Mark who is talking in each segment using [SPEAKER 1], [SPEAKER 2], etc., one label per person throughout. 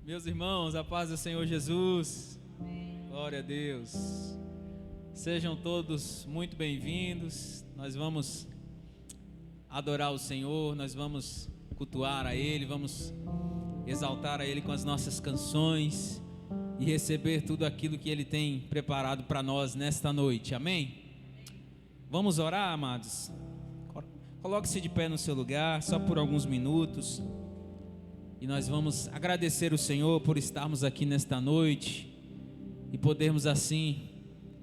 [SPEAKER 1] Meus irmãos, a paz do Senhor Jesus. Glória a Deus. Sejam todos muito bem-vindos. Nós vamos adorar o Senhor, nós vamos cultuar a Ele, vamos exaltar a Ele com as nossas canções e receber tudo aquilo que Ele tem preparado para nós nesta noite. Amém? Vamos orar, amados? Coloque-se de pé no seu lugar, só por alguns minutos. E nós vamos agradecer o Senhor por estarmos aqui nesta noite e podermos assim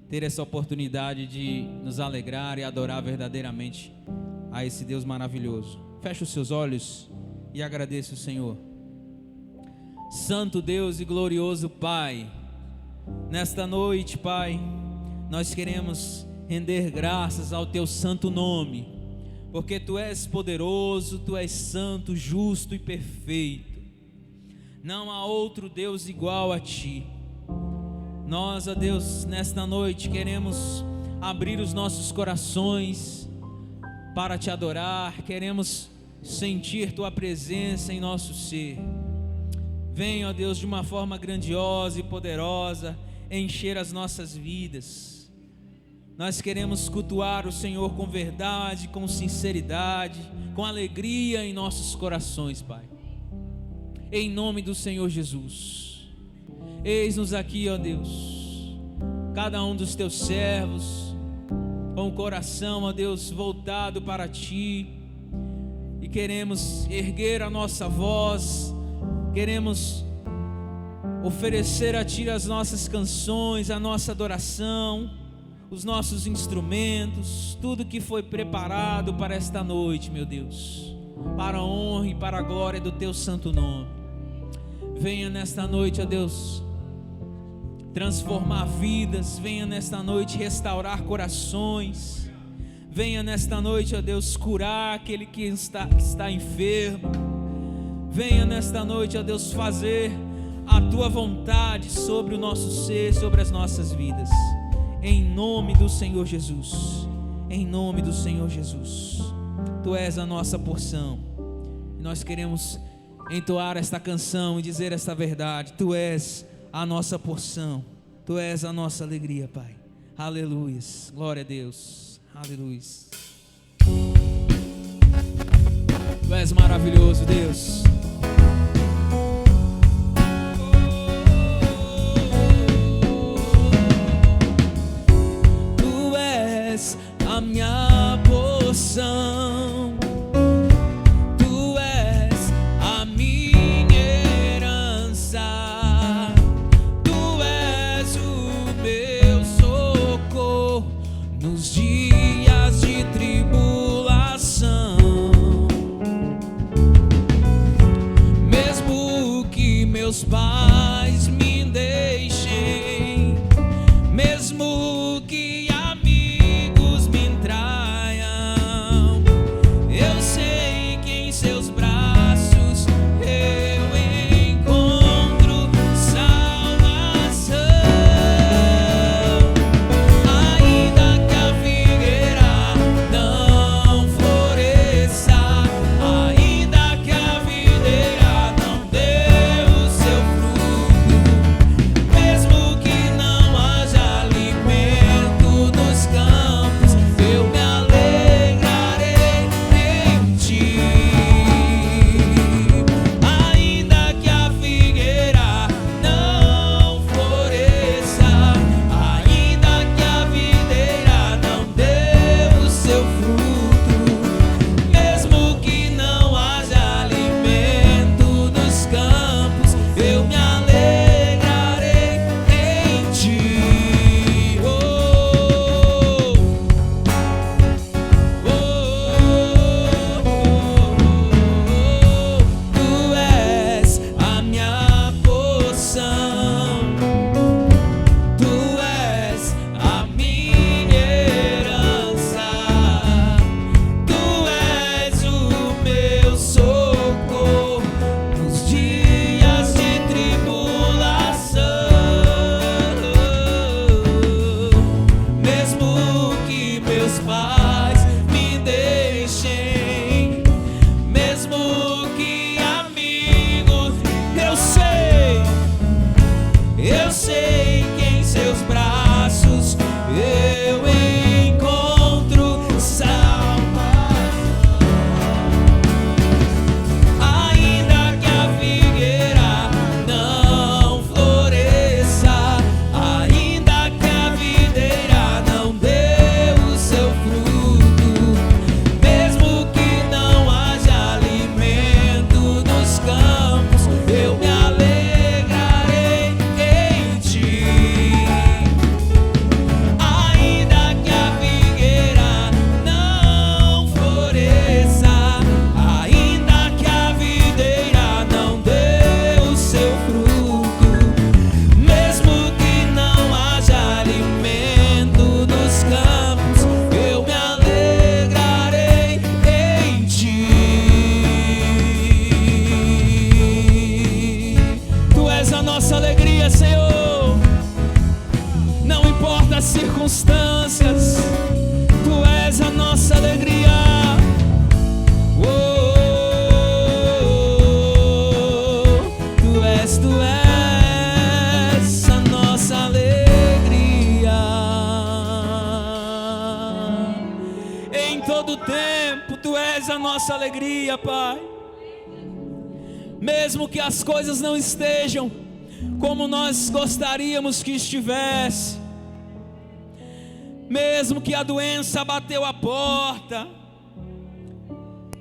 [SPEAKER 1] ter essa oportunidade de nos alegrar e adorar verdadeiramente a esse Deus maravilhoso. Feche os seus olhos e agradeça o Senhor. Santo Deus e glorioso Pai, nesta noite, Pai, nós queremos render graças ao Teu santo nome, porque Tu és poderoso, Tu és santo, justo e perfeito. Não há outro Deus igual a Ti. Nós, ó Deus, nesta noite queremos abrir os nossos corações para Te adorar, queremos sentir Tua presença em nosso ser. Venha, ó Deus, de uma forma grandiosa e poderosa, encher as nossas vidas. Nós queremos cultuar o Senhor com verdade, com sinceridade, com alegria em nossos corações, Pai. Em nome do Senhor Jesus. Eis-nos aqui, ó Deus, cada um dos Teus servos, com o coração, ó Deus, voltado para Ti, e queremos erguer a nossa voz, queremos oferecer a Ti as nossas canções, a nossa adoração, os nossos instrumentos, tudo que foi preparado para esta noite, meu Deus, para a honra e para a glória do Teu santo nome. Venha nesta noite, ó Deus, transformar vidas, venha nesta noite restaurar corações, venha nesta noite, ó Deus, curar aquele que está enfermo, venha nesta noite, ó Deus, fazer a Tua vontade sobre o nosso ser, sobre as nossas vidas. Em nome do Senhor Jesus, em nome do Senhor Jesus, Tu és a nossa porção, e nós queremos entoar esta canção e dizer esta verdade: Tu és a nossa porção, Tu és a nossa alegria, Pai. Aleluias, glória a Deus, aleluias. Tu és maravilhoso, Deus. A minha porção, Tu és a minha herança, Tu és o meu socorro nos dias de tribulação. Mesmo que meus pais me deixem, mesmo que eu sei que em Seus braços eu encontro salvação. Ainda que a figueira das circunstâncias, Tu és a nossa alegria. Tu és a nossa alegria. Em todo tempo Tu és a nossa alegria, Pai. Mesmo que as coisas não estejam como nós gostaríamos que estivesse, mesmo que a doença bateu a porta,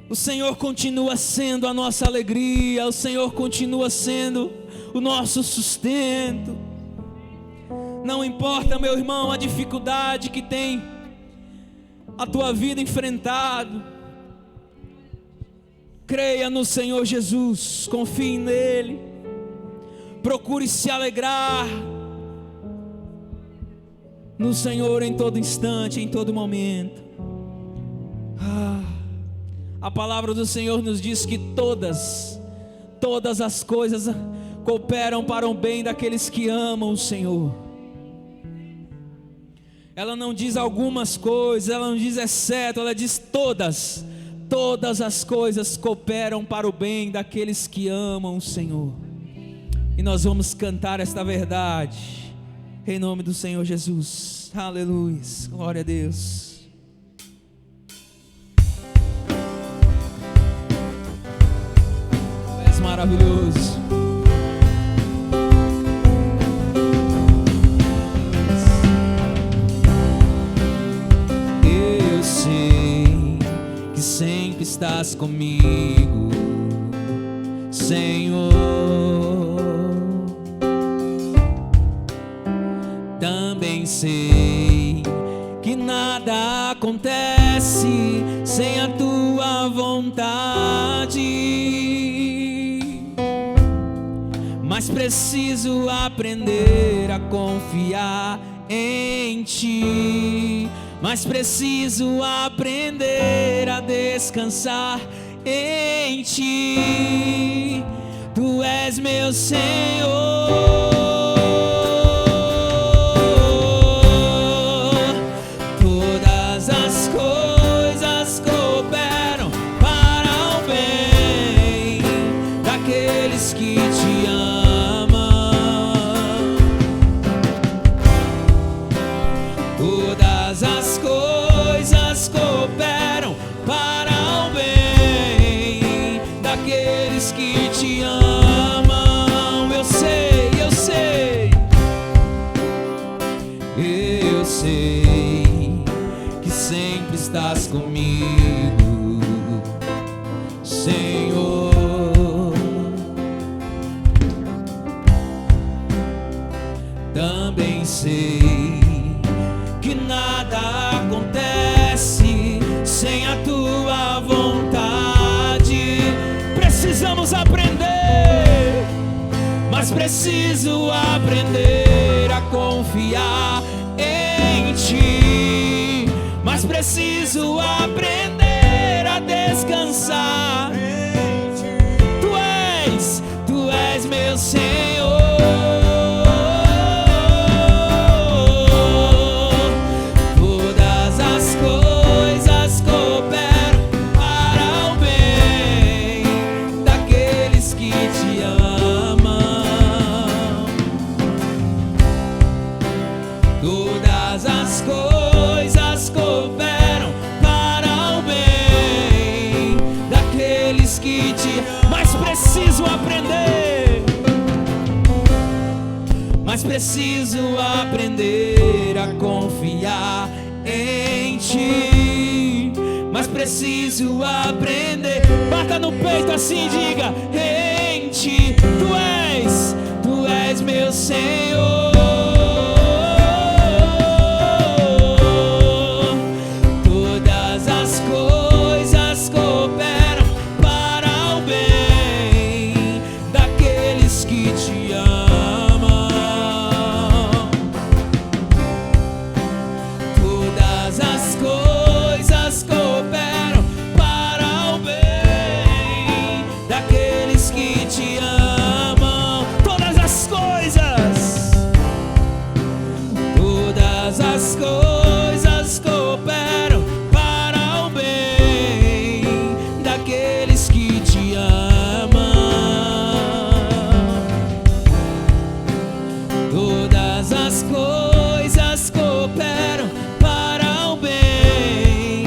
[SPEAKER 1] o Senhor continua sendo a nossa alegria, o Senhor continua sendo o nosso sustento. Não importa, meu irmão, a dificuldade que tem a tua vida enfrentado, creia no Senhor Jesus, confie nele, procure se alegrar no Senhor em todo instante, em todo momento. A palavra do Senhor nos diz que todas as coisas cooperam para o bem daqueles que amam o Senhor. Ela não diz algumas coisas, ela não diz exceto, ela diz todas as coisas cooperam para o bem daqueles que amam o Senhor. E nós vamos cantar esta verdade em nome do Senhor Jesus. Aleluia, glória a Deus. És maravilhoso. Eu sei que sempre estás comigo, Senhor. Também sei que nada acontece sem a tua vontade, mas preciso aprender a confiar em ti, mas preciso aprender a descansar em ti. Tu és meu Senhor. Estás comigo, Senhor. Também sei que nada acontece sem a tua vontade. Precisamos aprender, mas preciso aprender a confiar em ti, mas preciso aprender a descansar. Tu és meu Senhor. Todas as coisas cooperam para o bem daqueles que te amam. Todas as coisas cooperam para o bem daqueles que te... Mas preciso aprender, mas preciso aprender a confiar em ti, mas preciso aprender. Bata no peito assim, diga: em ti. Tu és meu Senhor. as coisas cooperam para o bem daqueles que te amam. Todas as coisas cooperam para o bem,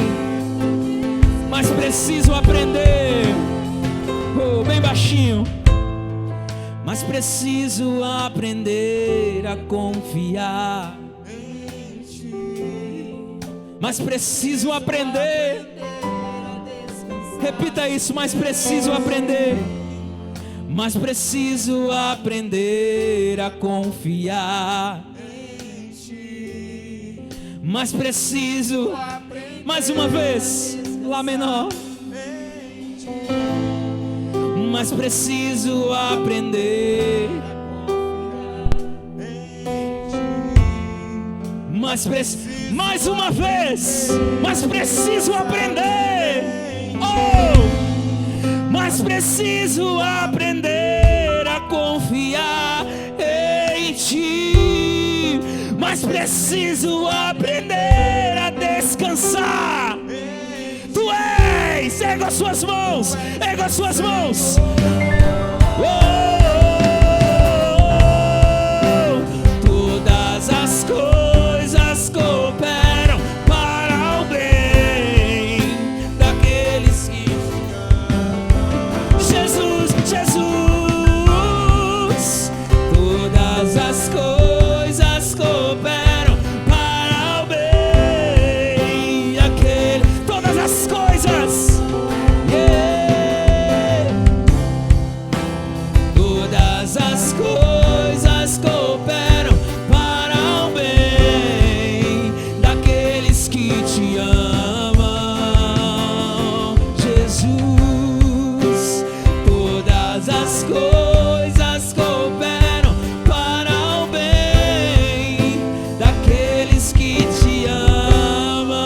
[SPEAKER 1] mas preciso aprender, bem baixinho, mas preciso aprender a confiar em ti. Mas preciso aprender, repita isso, mas preciso aprender. Mas preciso aprender a confiar em ti. Mas preciso, mais uma vez, Lá menor. Mas preciso aprender. Mais uma vez. Mas preciso aprender. Oh! Mas preciso aprender a confiar em ti. Mas preciso aprender a descansar. Tu és, erga as suas mãos, erga as suas mãos. Todas as coisas cooperam para o bem daqueles que Jesus, Jesus. Todas as coisas cooperam para o bem daquele. Todas as coisas, yeah. Todas as coisas cooperam para o bem daqueles que te amam, Jesus. Todas as coisas cooperam para o bem daqueles que te amam.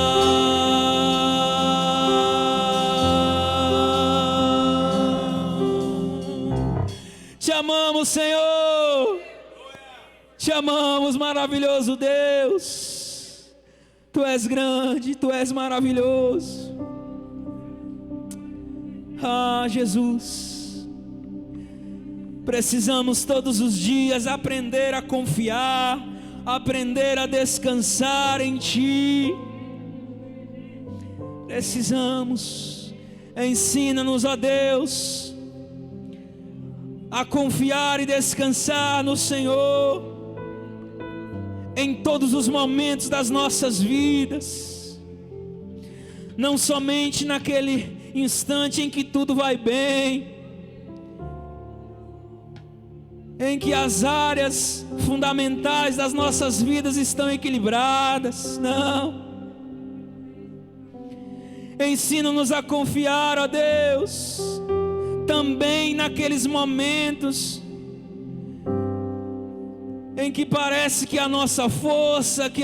[SPEAKER 1] Te amamos, Senhor. Te amamos, maravilhoso Deus. Tu és grande, Tu és maravilhoso. Ah, Jesus. Precisamos todos os dias aprender a confiar, aprender a descansar em Ti. Precisamos. Ensina-nos, ó Deus, a confiar e descansar no Senhor em todos os momentos das nossas vidas, não somente naquele instante em que tudo vai bem, em que as áreas fundamentais das nossas vidas estão equilibradas. Não. Ensina-nos a confiar, ó Deus, também naqueles momentos em que parece que a nossa força, que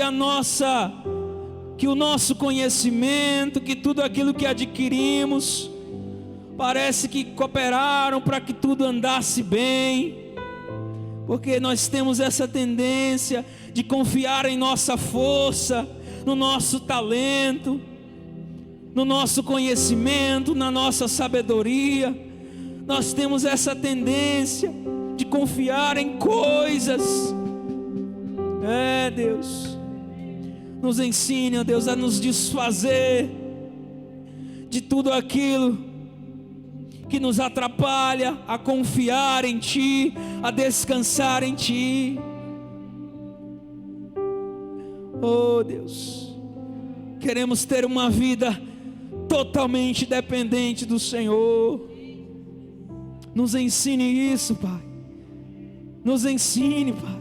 [SPEAKER 1] o nosso conhecimento, que tudo aquilo que adquirimos, parece que cooperaram para que tudo andasse bem, porque nós temos essa tendência de confiar em nossa força, no nosso talento, no nosso conhecimento, na nossa sabedoria. Nós temos essa tendência de confiar em coisas. Deus, nos ensine, ó Deus, a nos desfazer de tudo aquilo que nos atrapalha a confiar em Ti, a descansar em Ti. Oh Deus, queremos ter uma vida totalmente dependente do Senhor. Nos ensine isso, Pai. Nos ensine, Pai.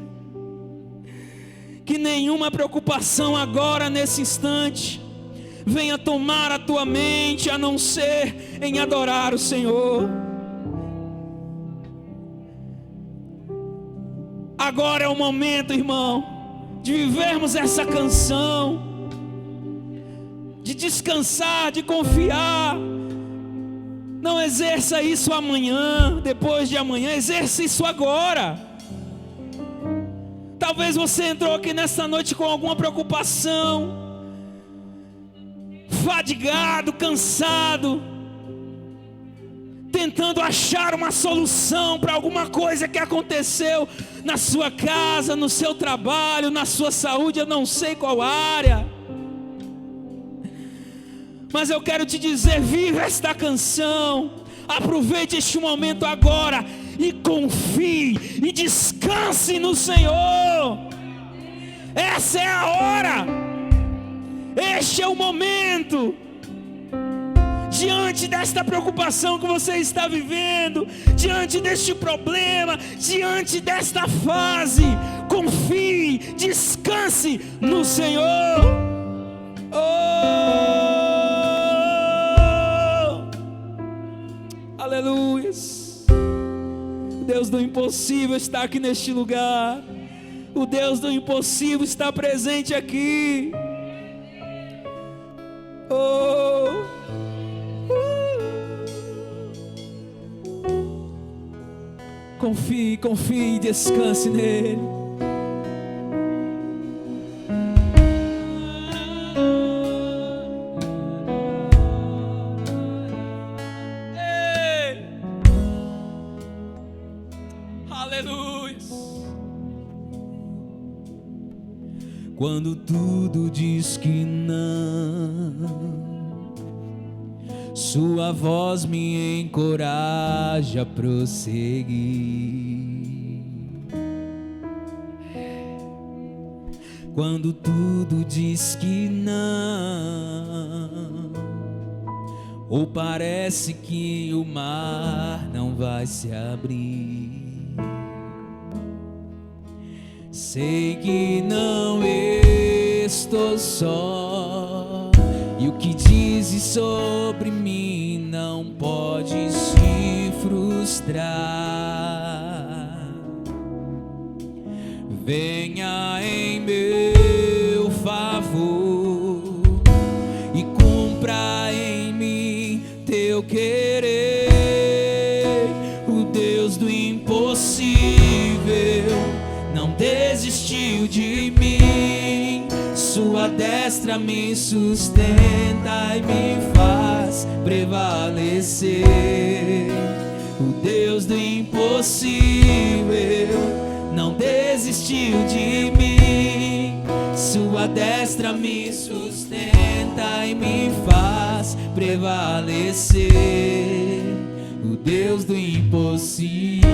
[SPEAKER 1] Que nenhuma preocupação agora, nesse instante, venha tomar a tua mente, a não ser em adorar o Senhor. Agora é o momento, irmão, de vivermos essa canção, de descansar, de confiar. Não exerça isso amanhã, depois de amanhã, exerça isso agora. Talvez você entrou aqui nessa noite com alguma preocupação, fadigado, cansado, tentando achar uma solução para alguma coisa que aconteceu na sua casa, no seu trabalho, na sua saúde, eu não sei qual área. Mas eu quero te dizer, viva esta canção, aproveite este momento agora e confie e descanse no Senhor. Essa é a hora, este é o momento. Diante desta preocupação que você está vivendo, diante deste problema, diante desta fase, confie, descanse no Senhor. Aleluia. O Deus do impossível está aqui neste lugar. O Deus do impossível está presente aqui. Confie, confie, descanse nele. Aleluia. Quando tudo diz que não, sua voz me encoraja a prosseguir. Quando tudo diz que não, ou parece que o mar não vai se abrir, sei que não estou só, e o que dizes sobre mim não pode se frustrar. Venha em meu favor e cumpra em mim teu querer. O Deus do impossível não desistiu de mim. Sua destra me sustenta e me faz prevalecer. O Deus do impossível não desistiu de mim. Sua destra me sustenta e me faz prevalecer. O Deus do impossível.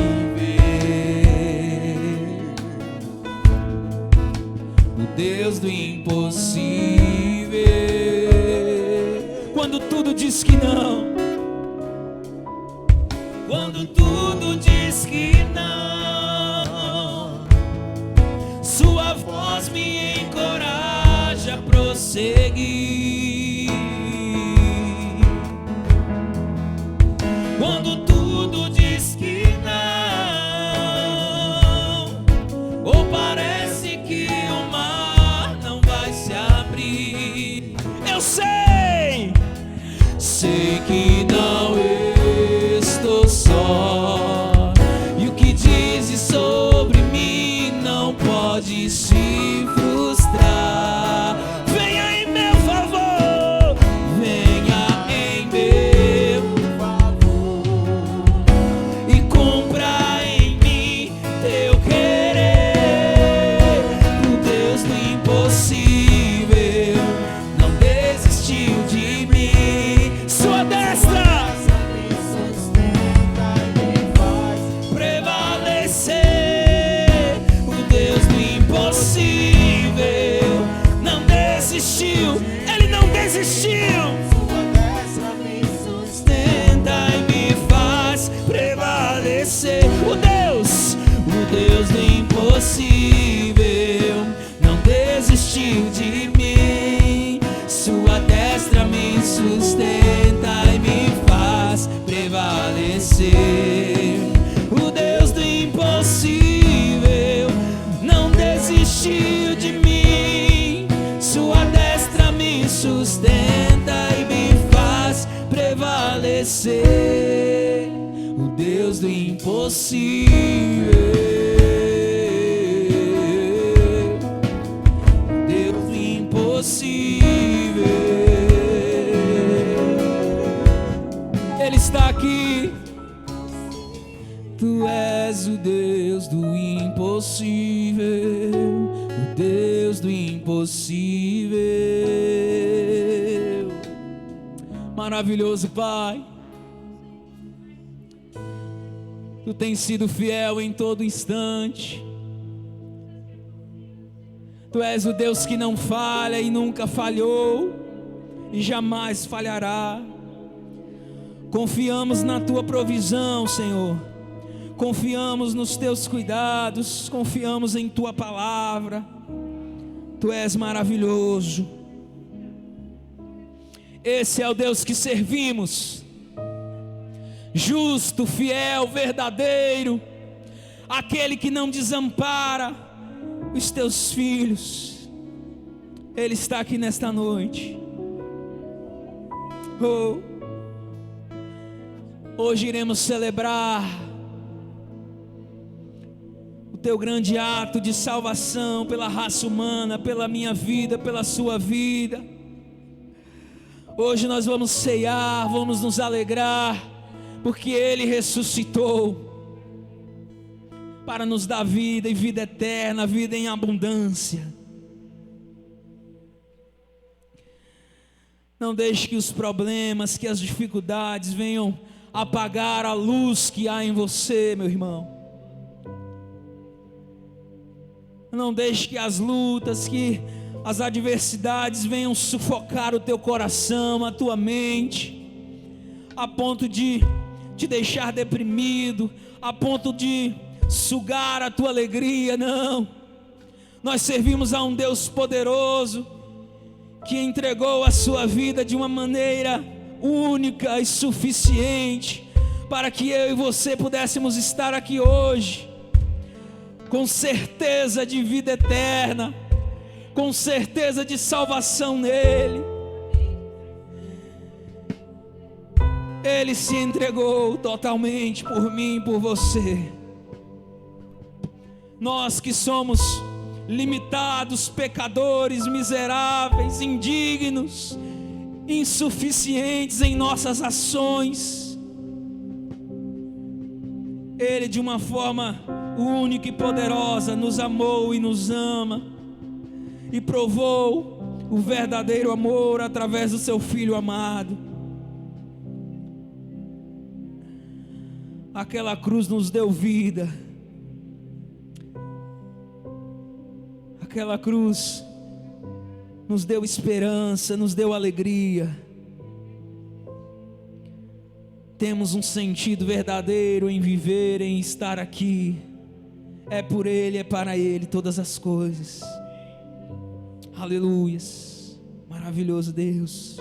[SPEAKER 1] O Deus do impossível. Quando tudo diz que não, quando tudo diz que não, sua voz me encoraja a prosseguir. Quando tudo diz que não, ou parece que o mar não vai se abrir, eu sei que não estou só, e o que dizes sobre mim não pode se frustrar. Venha em meu favor, venha em meu favor e cumpra em mim teu querer. O Deus do impossível não desistiu de mim. Sua destra me sustenta e me faz prevalecer. O Deus do impossível não desistiu, Ele não desistiu. Sua destra me sustenta e me faz prevalecer. O Deus do impossível não desistiu de mim. Sua destra me sustenta e me faz prevalecer. O Deus do impossível não desistiu de mim. Sua destra me sustenta e me faz prevalecer. O Deus do impossível. impossível. Ele está aqui. Tu és o Deus do impossível, o Deus do impossível. Maravilhoso Pai, Tu tens sido fiel em todo instante. Tu és o Deus que não falha e nunca falhou e jamais falhará. Confiamos na Tua provisão, Senhor. Confiamos nos Teus cuidados, confiamos em Tua palavra. Tu és maravilhoso. Esse é o Deus que servimos, justo, fiel, verdadeiro, aquele que não desampara os Teus filhos. Ele está aqui nesta noite. Hoje iremos celebrar o Teu grande ato de salvação pela raça humana, pela minha vida, pela sua vida. Hoje nós vamos ceiar, vamos nos alegrar, porque Ele ressuscitou para nos dar vida e vida eterna, vida em abundância. Não deixe que os problemas, que as dificuldades venham apagar a luz que há em você, meu irmão. Não deixe que as lutas, que as adversidades venham sufocar o teu coração, a tua mente, a ponto de te deixar deprimido, a ponto de sugar a tua alegria. Não, nós servimos a um Deus poderoso, que entregou a sua vida de uma maneira única e suficiente, para que eu e você pudéssemos estar aqui hoje, com certeza de vida eterna, com certeza de salvação nele. Ele se entregou totalmente por mim e por você. Nós que somos limitados, pecadores, miseráveis, indignos, insuficientes em nossas ações, Ele de uma forma única e poderosa nos amou e nos ama, e provou o verdadeiro amor através do seu Filho amado. Aquela cruz nos deu vida. Aquela cruz nos deu esperança, nos deu alegria. Temos um sentido verdadeiro em viver, em estar aqui. É por Ele, é para Ele todas as coisas. Aleluias, maravilhoso Deus.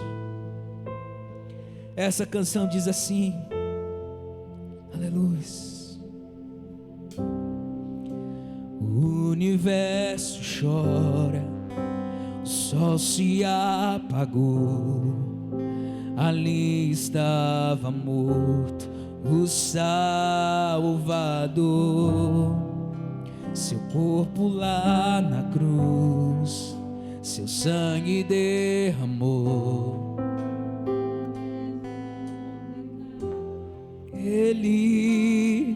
[SPEAKER 1] Essa canção diz assim, aleluias. O universo chora, o sol se apagou, ali estava morto o Salvador. Seu corpo lá na cruz, seu sangue derramou. Ele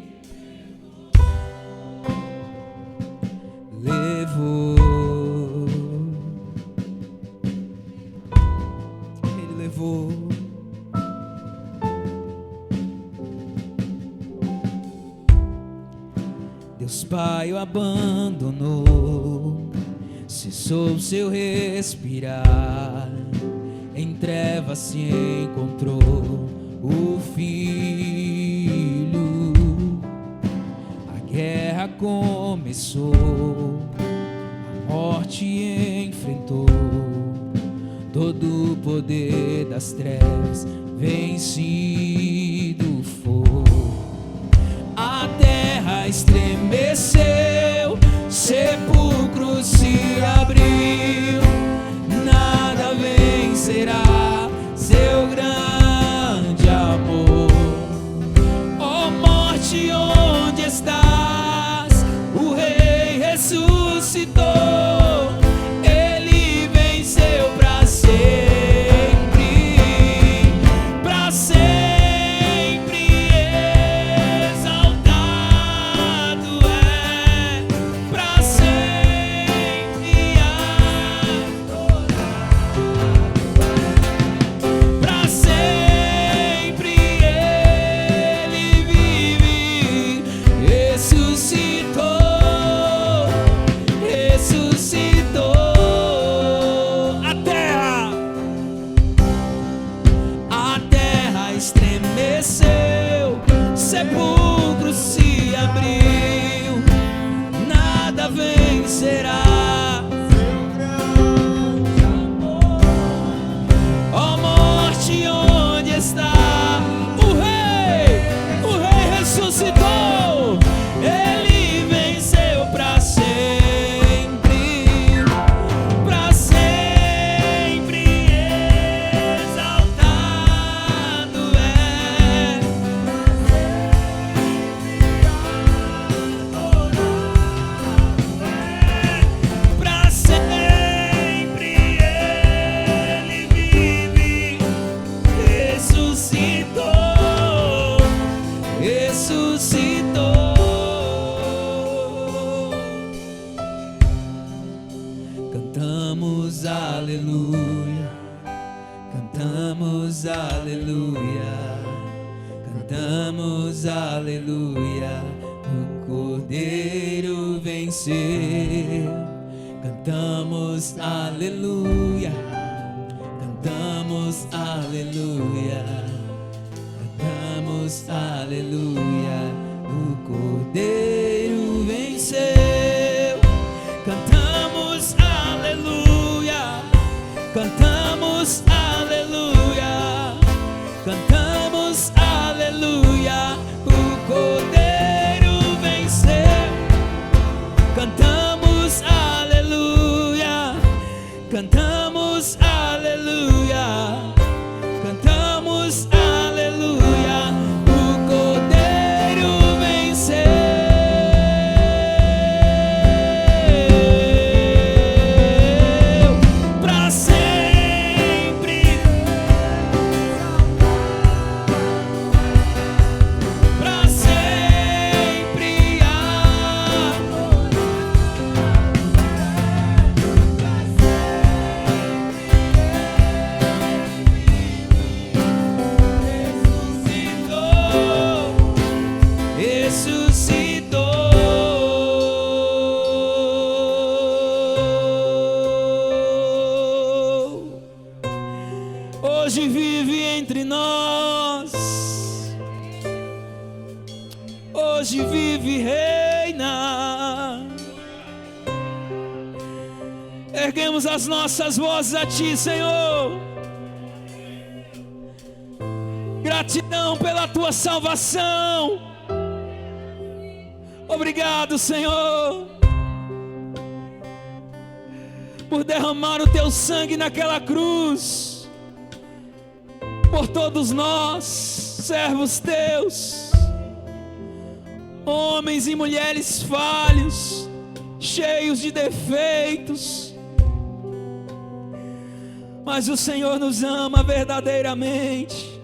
[SPEAKER 1] levou, Ele levou. Deus Pai o abandonou, cessou seu respirar, em trevas se encontrou o Filho. A guerra começou, a morte enfrentou, todo o poder das trevas vencido foi. A terra estremeceu, sepulcro se abriu, nada vencerá seu grande amor. Ó morte, onde estás? O Rei ressuscitou, Ele venceu cantamos aleluia, cantamos aleluia, cantamos aleluia, o Cordeiro venceu. Cantamos aleluia, cantamos aleluia, cantamos aleluia, o Cordeiro venceu. Cantamos aleluia, cantamos aleluia, cantamos aleluia, o Cordeiro venceu. Cantamos aleluia, cantamos aleluia, cantamos aleluia, o Cordeiro venceu. Para sempre, para sempre, ressuscitou. Hoje vive entre nós, hoje vive e reina. Erguemos as nossas vozes a Ti, Senhor. Gratidão pela Tua salvação. Obrigado, Senhor, por derramar o Teu sangue naquela cruz, por todos nós, servos Teus, homens e mulheres falhos, cheios de defeitos, mas o Senhor nos ama verdadeiramente.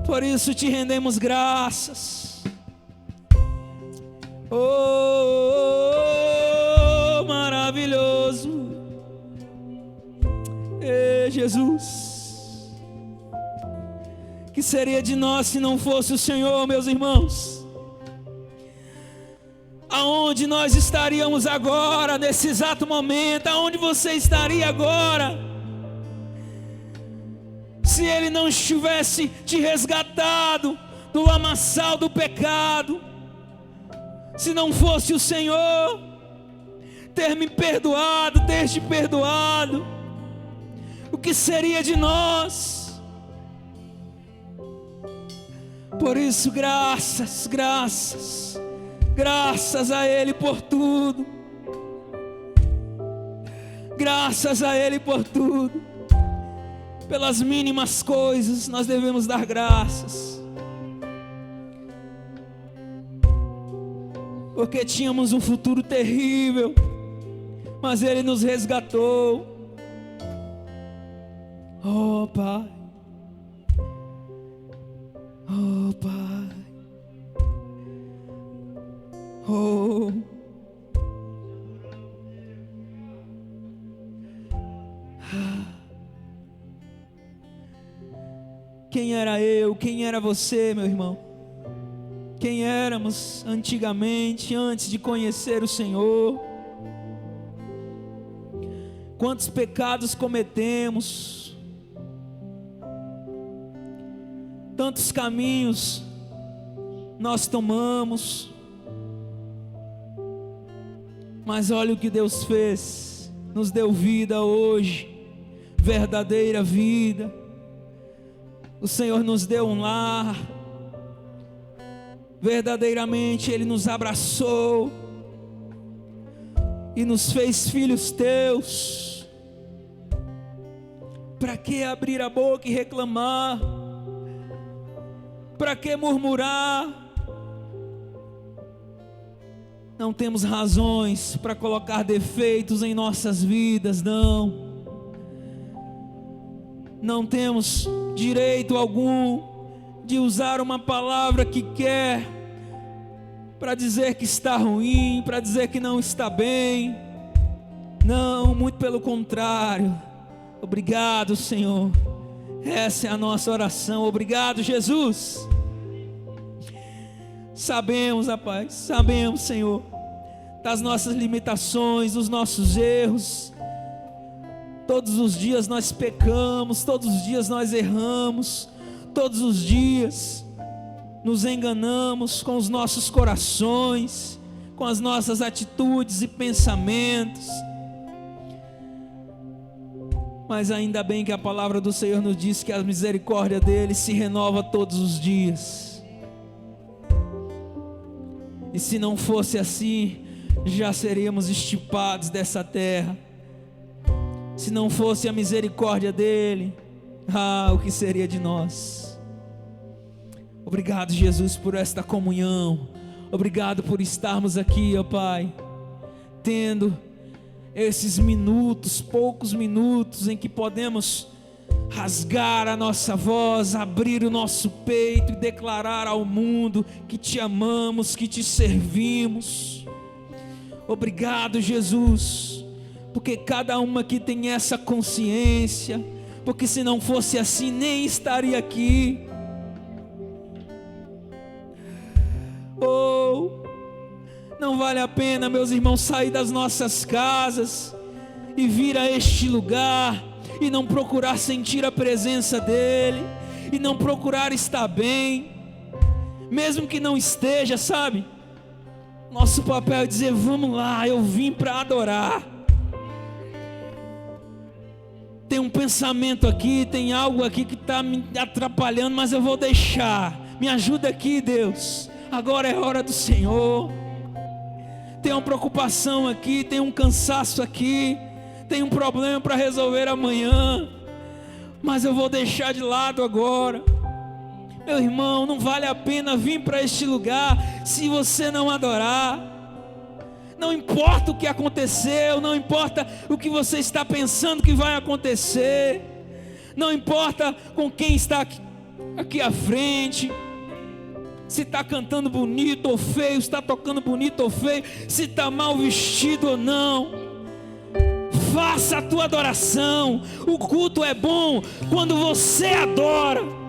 [SPEAKER 1] Por isso Te rendemos graças. Oh, maravilhoso, Jesus. Que seria de nós se não fosse o Senhor, meus irmãos? Aonde nós estaríamos agora, nesse exato momento? Aonde você estaria agora, se Ele não tivesse te resgatado do lamaçal do pecado? Se não fosse o Senhor ter me perdoado, ter te perdoado, o que seria de nós? Por isso, graças, graças, graças a Ele por tudo. Graças a Ele por tudo. Pelas mínimas coisas nós devemos dar graças. Porque tínhamos um futuro terrível, mas Ele nos resgatou. Oh Pai, oh Pai, oh. Quem era eu? Quem era você, meu irmão? Quem éramos antigamente, antes de conhecer o Senhor? Quantos pecados cometemos? Tantos caminhos nós tomamos. Mas olha o que Deus fez. Nos deu vida hoje, verdadeira vida. O Senhor nos deu um lar. Verdadeiramente Ele nos abraçou e nos fez filhos Teus. Para que abrir a boca e reclamar? Para que murmurar? Não temos razões para colocar defeitos em nossas vidas, não. Não temos direito algum de usar uma palavra que quer para dizer que está ruim, para dizer que não está bem.
[SPEAKER 2] Não, muito pelo contrário. Obrigado, Senhor. Essa é a nossa oração. Obrigado, Jesus. Sabemos, rapaz, sabemos, Senhor, das nossas limitações, dos nossos erros. Todos os dias nós pecamos, todos os dias nós erramos, todos os dias nos enganamos com os nossos corações, com as nossas atitudes e pensamentos. Mas ainda bem que a palavra do Senhor nos diz que a misericórdia dele se renova todos os dias. E se não fosse assim, já seríamos extirpados dessa terra. Se não fosse a misericórdia dele, o que seria de nós? Obrigado, Jesus, por esta comunhão. Obrigado por estarmos aqui, ó Pai, tendo esses minutos, poucos minutos, em que podemos rasgar a nossa voz, abrir o nosso peito e declarar ao mundo que te amamos, que te servimos. Obrigado, Jesus, porque cada uma aqui tem essa consciência, porque se não fosse assim, nem estaria aqui. Não vale a pena, meus irmãos, sair das nossas casas e vir a este lugar e não procurar sentir a presença dele, e não procurar estar bem, mesmo que não esteja, sabe? Nosso papel é dizer: vamos lá, eu vim para adorar. Tem um pensamento aqui, tem algo aqui que está me atrapalhando, mas eu vou deixar. Me ajuda aqui, Deus. Agora é hora do Senhor. Tem uma preocupação aqui, tem um cansaço aqui, tem um problema para resolver amanhã, mas eu vou deixar de lado agora. Meu irmão, não vale a pena vir para este lugar se você não adorar. Não importa o que aconteceu, não importa o que você está pensando que vai acontecer, não importa com quem está aqui à frente, se está cantando bonito ou feio, se está tocando bonito ou feio, se está mal vestido ou não. Faça a tua adoração. O culto é bom quando você adora.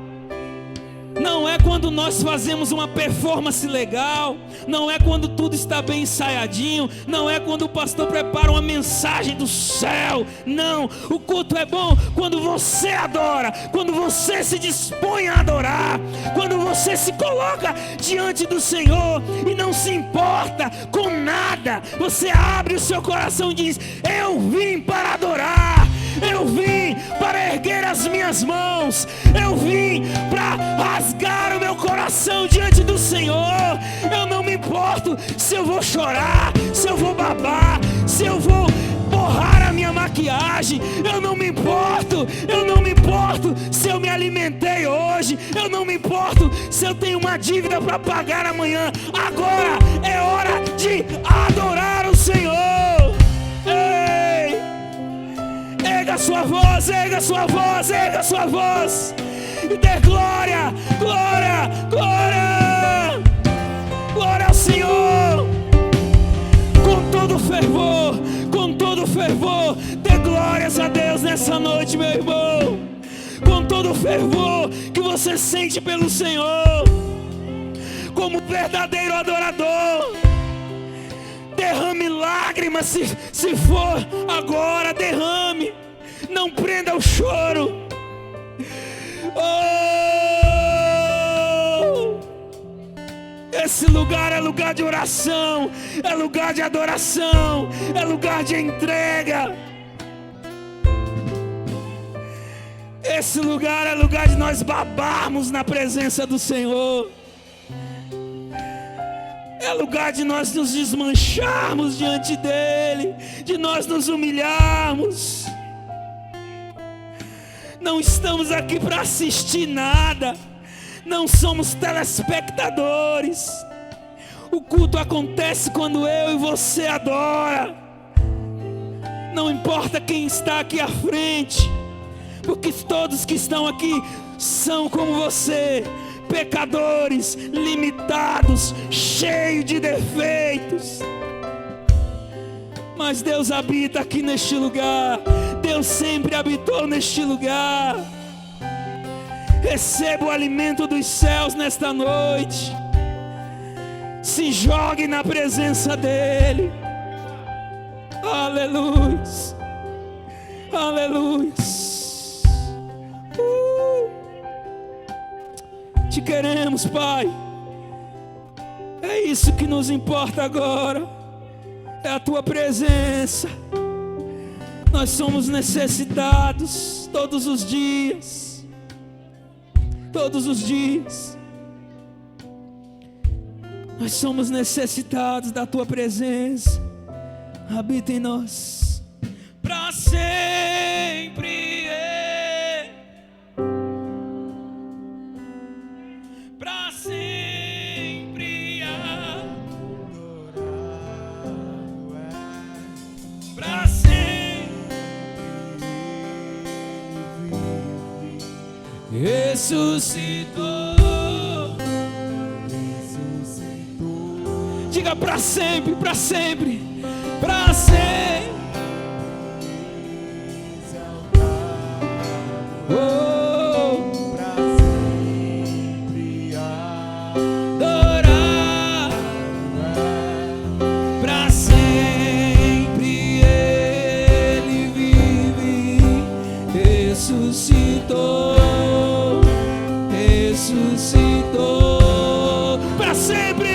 [SPEAKER 2] Não é quando nós fazemos uma performance legal, não é quando tudo está bem ensaiadinho, não é quando o pastor prepara uma mensagem do céu. Não, o culto é bom quando você adora, quando você se dispõe a adorar, quando você se coloca diante do Senhor e não se importa com nada. Você abre o seu coração e diz: eu vim para adorar, eu vim para erguer as minhas mãos, eu vim para rasgar o meu coração diante do Senhor. Eu não me importo se eu vou chorar, se eu vou babar, se eu vou borrar a minha maquiagem. Eu não me importo se eu me alimentei hoje, eu não me importo se eu tenho uma dívida para pagar amanhã. Agora é hora de adorar o Senhor. Ei! Erga a sua voz, erga a sua voz, erga a sua voz e dê glória, glória, glória, glória ao Senhor. Com todo fervor, com todo fervor, dê glórias a Deus nessa noite, meu irmão. Com todo fervor que você sente pelo Senhor, como verdadeiro adorador. Derrame lágrimas, se for agora, derrame. Não prenda o choro. Esse lugar é lugar de oração, é lugar de adoração, é lugar de entrega. Esse lugar é lugar de nós babarmos na presença do Senhor. É lugar de nós nos desmancharmos diante dEle, de nós nos humilharmos. Não estamos aqui para assistir nada, não somos telespectadores. O culto acontece quando eu e você adora. Não importa quem está aqui à frente, porque todos que estão aqui são como você, pecadores, limitados, cheios de defeitos. mas Deus habita aqui neste lugar. Deus sempre habitou neste lugar. Receba o alimento dos céus nesta noite. Se jogue na presença dEle. Aleluia. Aleluia. Te queremos, Pai. É isso que nos importa agora. É a Tua presença. Nós somos necessitados todos os dias. Todos os dias. Nós somos necessitados da Tua presença. Habita em nós para sempre. Para sempre. Para sempre. Ressuscitou. Diga para sempre, para sempre, para sempre. Oh, para sempre adorar, para sempre Ele vive, ressuscitou, ressuscitou, para sempre.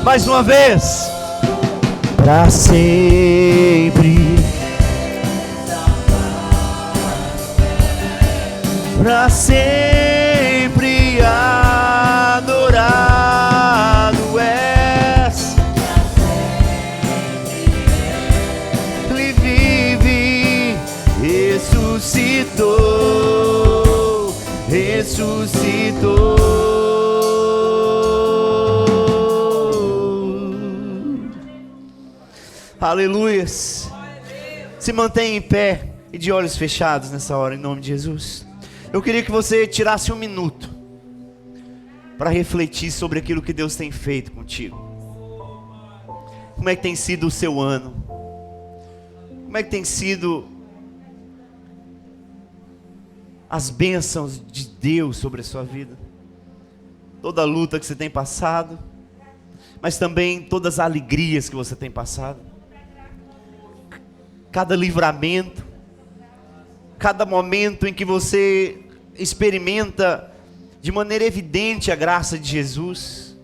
[SPEAKER 3] Mais uma vez, para sempre, para sempre adorado és, Ele vive, ressuscitou, ressuscitou. Aleluias. Se mantenha em pé e de olhos fechados nessa hora, em nome de Jesus. Eu queria que você tirasse um minuto para refletir sobre aquilo que Deus tem feito contigo. Como é que tem sido o seu ano? Como é que tem sido as bênçãos de Deus sobre a sua vida? Toda a luta que você tem passado, mas também todas as alegrias que você tem passado. Cada livramento, cada momento em que você experimenta de maneira evidente a graça de Jesus.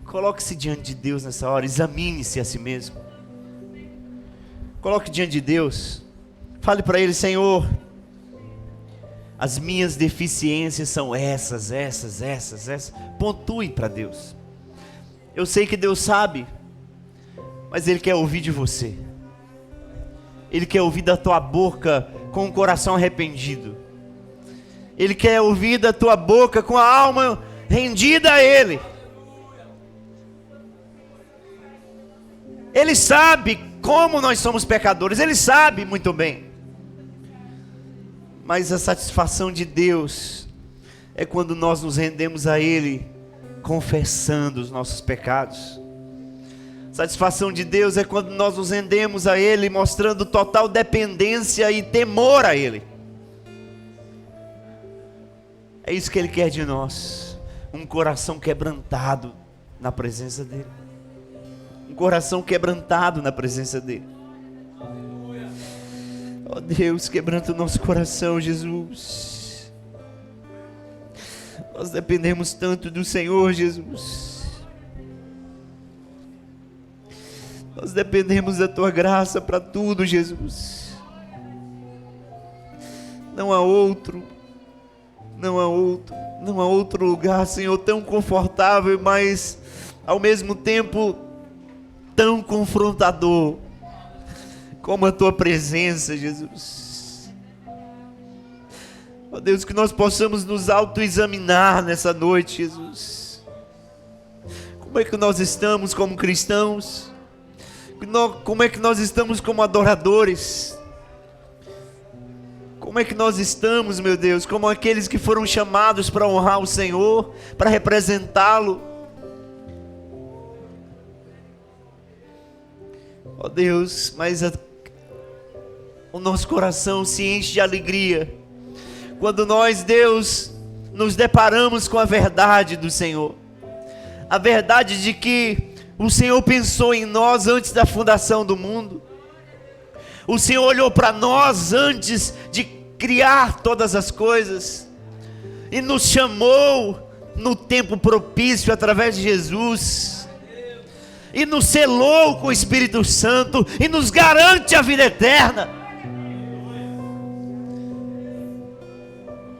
[SPEAKER 3] Coloque-se diante de Deus nessa hora, examine-se a si mesmo. Coloque diante de Deus, fale para Ele: Senhor, as minhas deficiências são essas. Pontue para Deus. Eu sei que Deus sabe, mas Ele quer ouvir de você. Ele quer ouvir da tua boca com o coração arrependido. Ele quer ouvir da tua boca com a alma rendida a Ele. Ele sabe como nós somos pecadores. Ele sabe muito bem. Mas a satisfação de Deus é quando nós nos rendemos a Ele, confessando os nossos pecados. Satisfação de Deus é quando nós nos rendemos a Ele, mostrando total dependência e temor a Ele. É isso que Ele quer de nós. Um coração quebrantado na presença dEle. Um coração quebrantado na presença dEle. Oh Deus, quebranta o nosso coração, Jesus. Nós dependemos tanto do Senhor, Jesus. Nós dependemos da Tua graça para tudo, Jesus. Não há outro lugar, Senhor, tão confortável, mas ao mesmo tempo tão confrontador como a Tua presença, Jesus. Ó Deus, que nós possamos nos autoexaminar nessa noite, Jesus. Como é que nós estamos como cristãos? Como é que nós estamos como adoradores? Como é que nós estamos, meu Deus, como aqueles que foram chamados para honrar o Senhor, para representá-lo? Ó Deus, mas o nosso coração se enche de alegria quando nós, Deus, nos deparamos com a verdade do Senhor. A verdade de que o Senhor pensou em nós antes da fundação do mundo. O Senhor olhou para nós antes de criar todas as coisas e nos chamou no tempo propício através de Jesus e nos selou com o Espírito Santo e nos garante a vida eterna.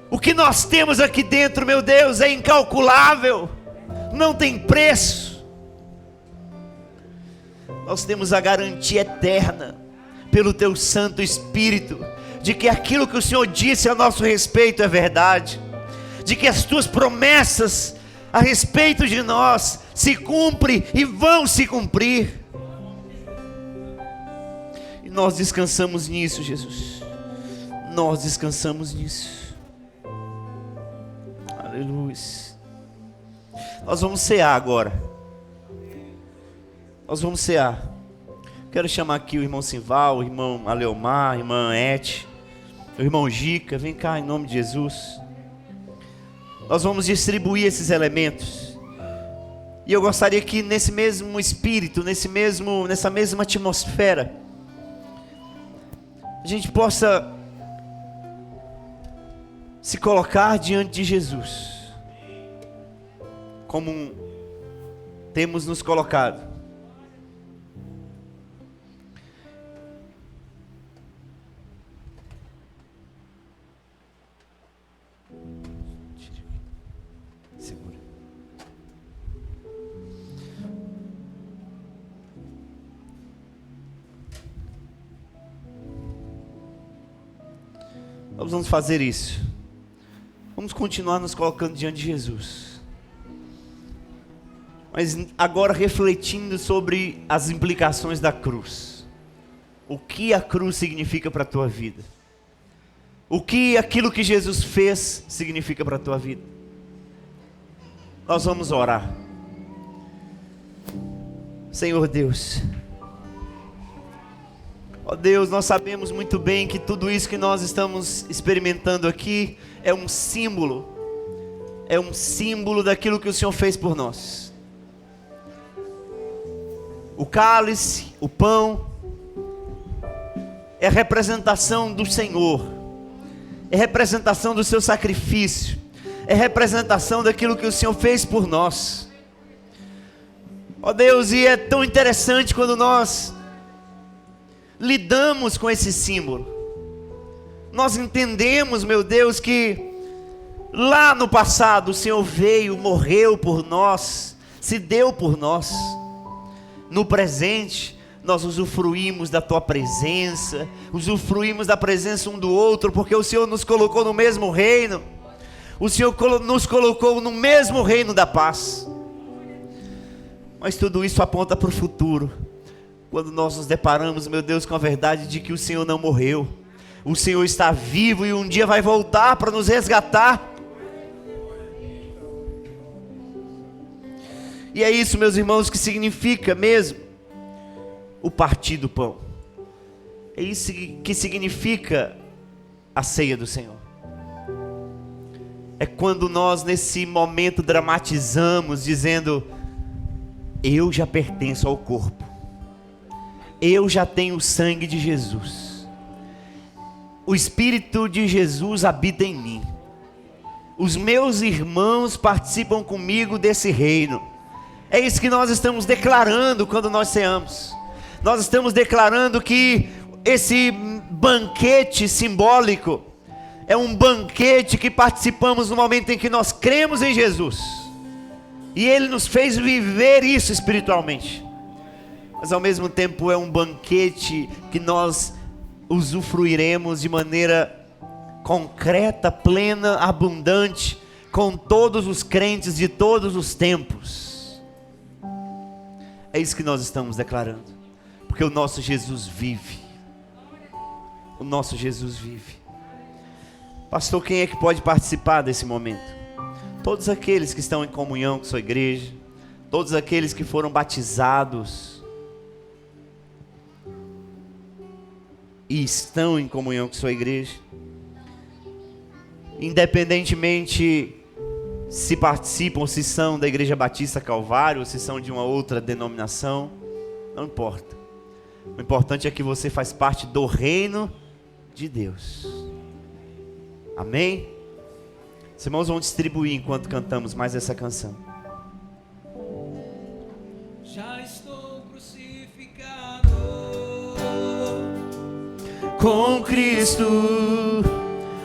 [SPEAKER 3] O que nós temos aqui dentro, meu Deus, é incalculável, não tem preço. Nós temos a garantia eterna pelo Teu Santo Espírito de que aquilo que o Senhor disse a nosso respeito é verdade, de que as Tuas promessas a respeito de nós se cumprem e vão se cumprir. E nós descansamos nisso, Jesus. Nós descansamos nisso. Aleluia. Nós vamos cear agora. Nós vamos cear. Quero chamar aqui o irmão Simval, o irmão Aleomar, a irmã Ete, o irmão Gica. Vem cá em nome de Jesus. Nós vamos distribuir esses elementos. E eu gostaria que nesse mesmo espírito, nessa mesma atmosfera, a gente possa se colocar diante de Jesus, como temos nos colocado. Segura. Nós vamos fazer isso. Vamos continuar nos colocando diante de Jesus, mas agora refletindo sobre as implicações da cruz. O que a cruz significa para a tua vida? O que aquilo que Jesus fez significa para a tua vida? Nós vamos orar. Senhor Deus, ó Deus, nós sabemos muito bem que tudo isso que nós estamos experimentando aqui é um símbolo daquilo que o Senhor fez por nós. O cálice, o pão, é a representação do Senhor, é representação do seu sacrifício, é representação daquilo que o Senhor fez por nós. Ó Deus, e é tão interessante quando nós lidamos com esse símbolo. Nós entendemos, meu Deus, que lá no passado o Senhor veio, morreu por nós, se deu por nós. No presente nós usufruímos da Tua presença, usufruímos da presença um do outro, porque o Senhor nos colocou no mesmo reino. O Senhor nos colocou no mesmo reino da paz. Mas tudo isso aponta para o futuro, quando nós nos deparamos, meu Deus, com a verdade de que o Senhor não morreu. O Senhor está vivo e um dia vai voltar para nos resgatar. E é isso, meus irmãos, que significa mesmo o partir do pão. É isso que significa a ceia do Senhor. É quando nós nesse momento dramatizamos, dizendo: eu já pertenço ao corpo, eu já tenho o sangue de Jesus, o Espírito de Jesus habita em mim, os meus irmãos participam comigo desse reino. É isso que nós estamos declarando quando nós ceamos. Nós estamos declarando que esse banquete simbólico é um banquete que participamos no momento em que nós cremos em Jesus, e Ele nos fez viver isso espiritualmente. Mas ao mesmo tempo é um banquete que nós usufruiremos de maneira concreta, plena, abundante, com todos os crentes de todos os tempos. É isso que nós estamos declarando, porque o nosso Jesus vive. O nosso Jesus vive. Pastor, quem é que pode participar desse momento? Todos aqueles que estão em comunhão com sua igreja, todos aqueles que foram batizados e estão em comunhão com sua igreja, independentemente se participam ou se são da Igreja Batista Calvário ou se são de uma outra denominação, não importa. O importante é que você faz parte do reino de Deus. Amém? Os irmãos vão distribuir enquanto cantamos mais essa canção.
[SPEAKER 2] Já estou crucificado
[SPEAKER 3] Com Cristo,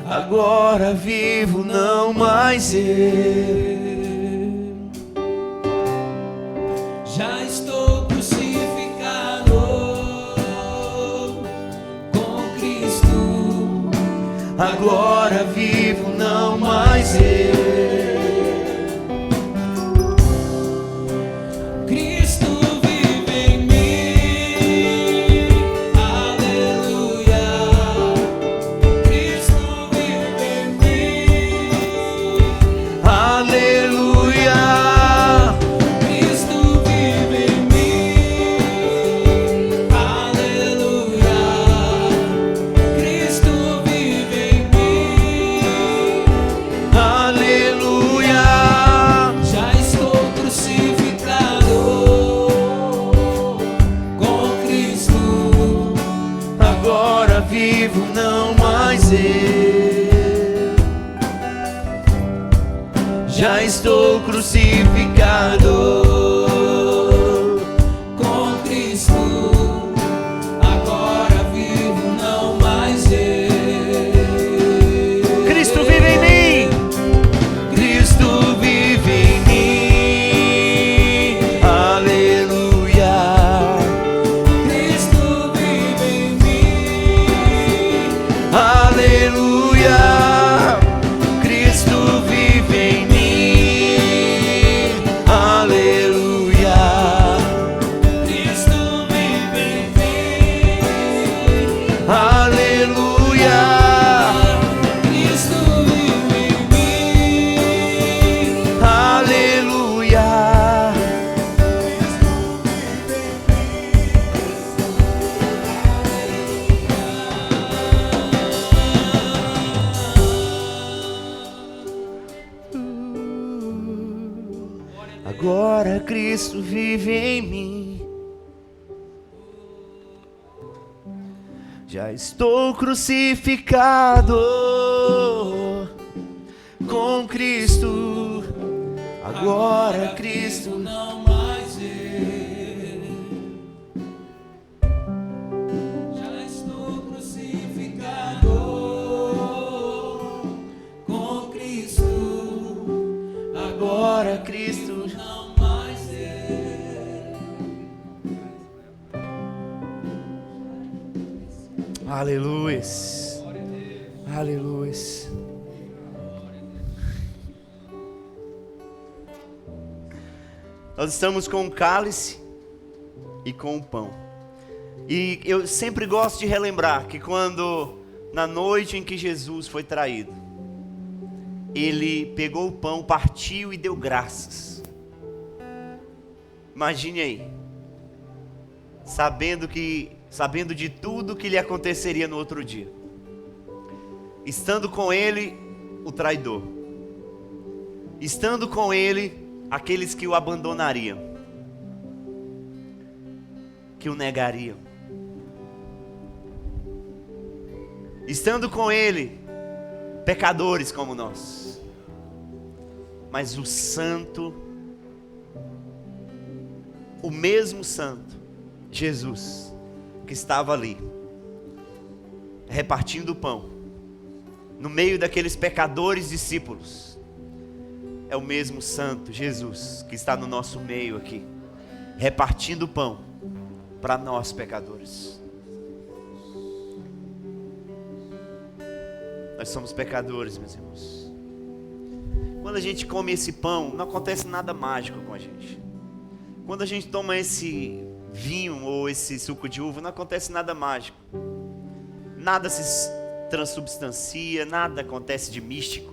[SPEAKER 3] agora vivo, não mais eu.
[SPEAKER 2] Já estou crucificado com Cristo,
[SPEAKER 3] Agora vivo, não mais eu.
[SPEAKER 2] Cristo vive em mim, aleluia. Cristo vive em mim,
[SPEAKER 3] Aleluia.
[SPEAKER 2] Cristo vive em mim, aleluia. Cristo vive em mim,
[SPEAKER 3] Aleluia.
[SPEAKER 2] já estou crucificado com Cristo.
[SPEAKER 3] Agora vivo, não mais eu. Já estou crucificado
[SPEAKER 2] Com Cristo, agora vivo, não mais eu.
[SPEAKER 3] Cristo vive em mim. Cristo vive em mim. Aleluia.
[SPEAKER 2] Cristo vive em mim,
[SPEAKER 3] Aleluia. Cristo vive em mim. Aleluia.
[SPEAKER 2] Cristo vive em mim,
[SPEAKER 3] Aleluia.
[SPEAKER 2] Cristo vive em mim,
[SPEAKER 3] Aleluia. Agora Cristo vive em mim. Já estou crucificado com Cristo. Agora Cristo.
[SPEAKER 2] não mais eu. Já estou crucificado com Cristo.
[SPEAKER 3] Agora Cristo.
[SPEAKER 2] Não mais eu.
[SPEAKER 3] Aleluia. Aleluia. Nós estamos com o cálice e com o pão. E eu sempre gosto de relembrar que quando, na noite em que Jesus foi traído, ele pegou o pão, partiu e deu graças. Imagine aí, sabendo de tudo que lhe aconteceria no outro dia, estando com ele o traidor, estando com ele aqueles que o abandonariam, que o negariam, estando com ele pecadores como nós, mas o santo, o mesmo santo, Jesus, que estava ali, repartindo o pão, no meio daqueles pecadores discípulos, é o mesmo santo, Jesus, que está no nosso meio aqui, repartindo o pão, para nós pecadores. Nós somos pecadores, meus irmãos. Quando a gente come esse pão, não acontece nada mágico com a gente. Quando a gente toma esse vinho ou esse suco de uva, não acontece nada mágico. Nada se transubstancia, nada acontece de místico.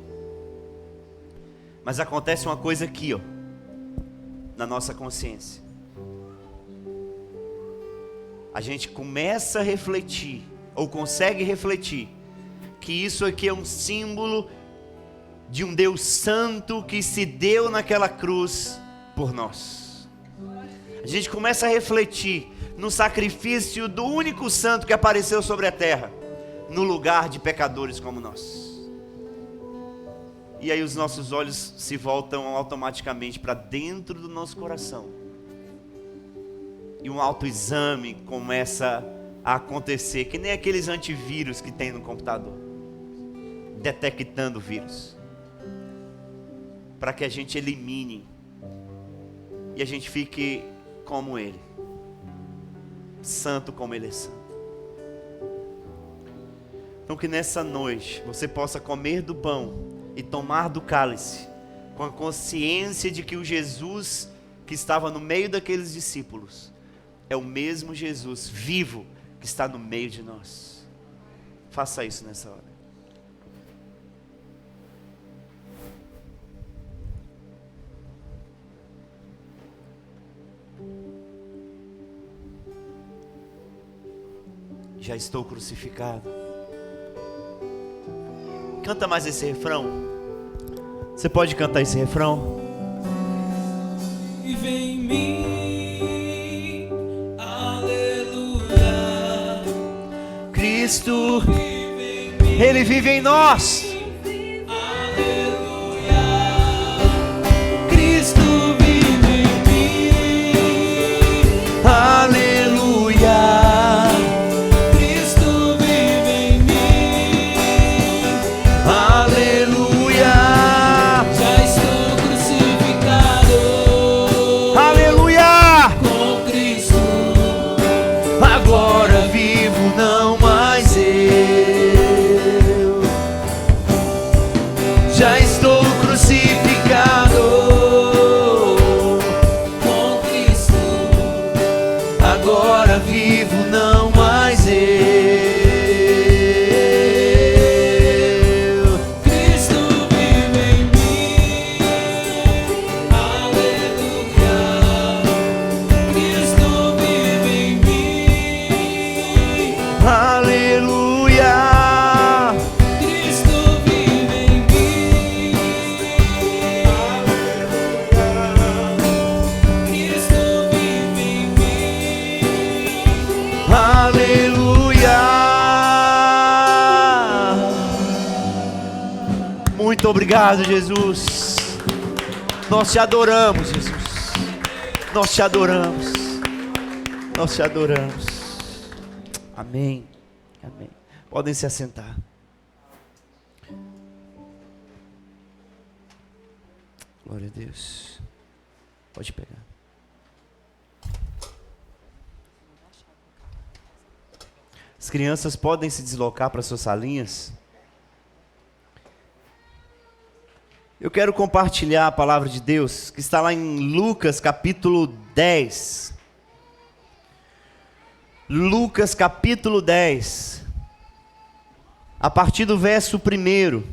[SPEAKER 3] Mas acontece uma coisa aqui, ó, na nossa consciência. A gente começa a refletir, ou consegue refletir, que isso aqui é um símbolo de um Deus santo que se deu naquela cruz por nós. A gente começa a refletir no sacrifício do único santo que apareceu sobre a terra, no lugar de pecadores como nós. E aí os nossos olhos se voltam automaticamente para dentro do nosso coração. E um autoexame começa a acontecer, que nem aqueles antivírus que tem no computador, detectando vírus, para que a gente elimine e a gente fique como Ele, santo como Ele é santo. Então que nessa noite você possa comer do pão e tomar do cálice, com a consciência de que o Jesus que estava no meio daqueles discípulos é o mesmo Jesus vivo que está no meio de nós. Faça isso nessa hora. Já estou crucificado. Canta mais esse refrão. Você pode cantar esse refrão?
[SPEAKER 2] Vive em mim, aleluia.
[SPEAKER 3] Cristo, Ele vive em nós.
[SPEAKER 2] Aleluia. Cristo vive em mim.
[SPEAKER 3] Aleluia.
[SPEAKER 2] Cristo vive em mim.
[SPEAKER 3] Aleluia.
[SPEAKER 2] Já estou crucificado
[SPEAKER 3] Aleluia.
[SPEAKER 2] com Cristo.
[SPEAKER 3] Agora vivo, não mais eu. Já estou crucificado
[SPEAKER 2] Com Cristo.
[SPEAKER 3] agora vivo, não mais eu.
[SPEAKER 2] Cristo vive em mim. Aleluia. Cristo vive em mim.
[SPEAKER 3] Aleluia.
[SPEAKER 2] Cristo vive em mim. Cristo vive em mim.
[SPEAKER 3] Aleluia. Muito obrigado, Jesus. Nós te adoramos, Jesus. Nós te adoramos. Nós te adoramos. Amém. Amém. Podem se assentar. Glória a Deus. Pode pegar. As crianças podem se deslocar para suas salinhas. Eu quero compartilhar a palavra de Deus, que está lá em Lucas capítulo 10. Lucas capítulo 10. A partir do verso 1.